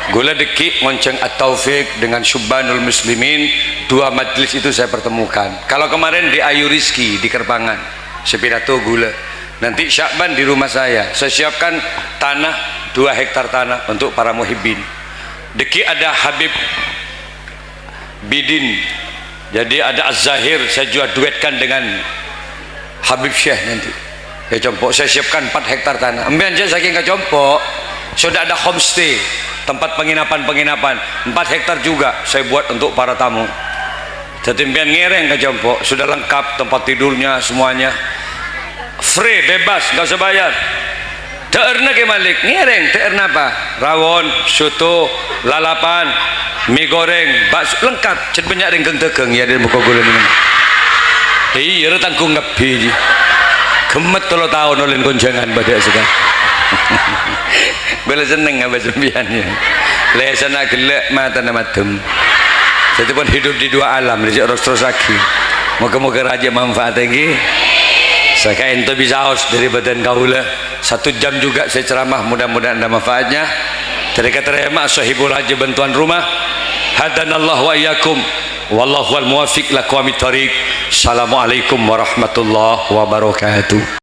gula deki ngonceng At-Taufik dengan Syubbanul Muslimin, dua majlis itu saya pertemukan. Kalau kemarin di Ayu Rizki di Kerpangan saya pidato gula, nanti Syakban di rumah saya siapkan tanah 2 hektar tanah untuk para muhibbin. Deki ada Habib Bidin, jadi ada Az-Zahir, saya juga duetkan dengan Habib Syekh nanti ya Compok. Saya siapkan 4 hektar tanah ambil aja saking ke Compok sudah ada homestay, tempat penginapan 4 hektar juga saya buat untuk para tamu. Tetimpian ngereng ke Compok sudah lengkap, tempat tidurnya semuanya free, bebas, nggak usah bayar. Teerna ke Malik ngereng, teerna apa? Rawon, soto, lalapan, mie goreng, bakso lengkap. Ced banyak ringkeng tekeng ya di muka gula ini. Iya, retangku ngepi. Kemet 3 tahun oleh konjangan pada sekarang. Bela seneng apa sembiannya. Lesana gelek mata nama tem. Saya pun hidup di 2 alam, rezeki terus lagi. Moga-moga raja manfaat lagi. Saya ente bisa haus dari badan kaula 1 jam juga saya ceramah, mudah-mudahan ada manfaatnya. Terima sahibul haji bantuan rumah. Hadanallah wa iyyakum wallahu wal muwaffiq laqwamit thariq. Assalamualaikum warahmatullahi wabarakatuh.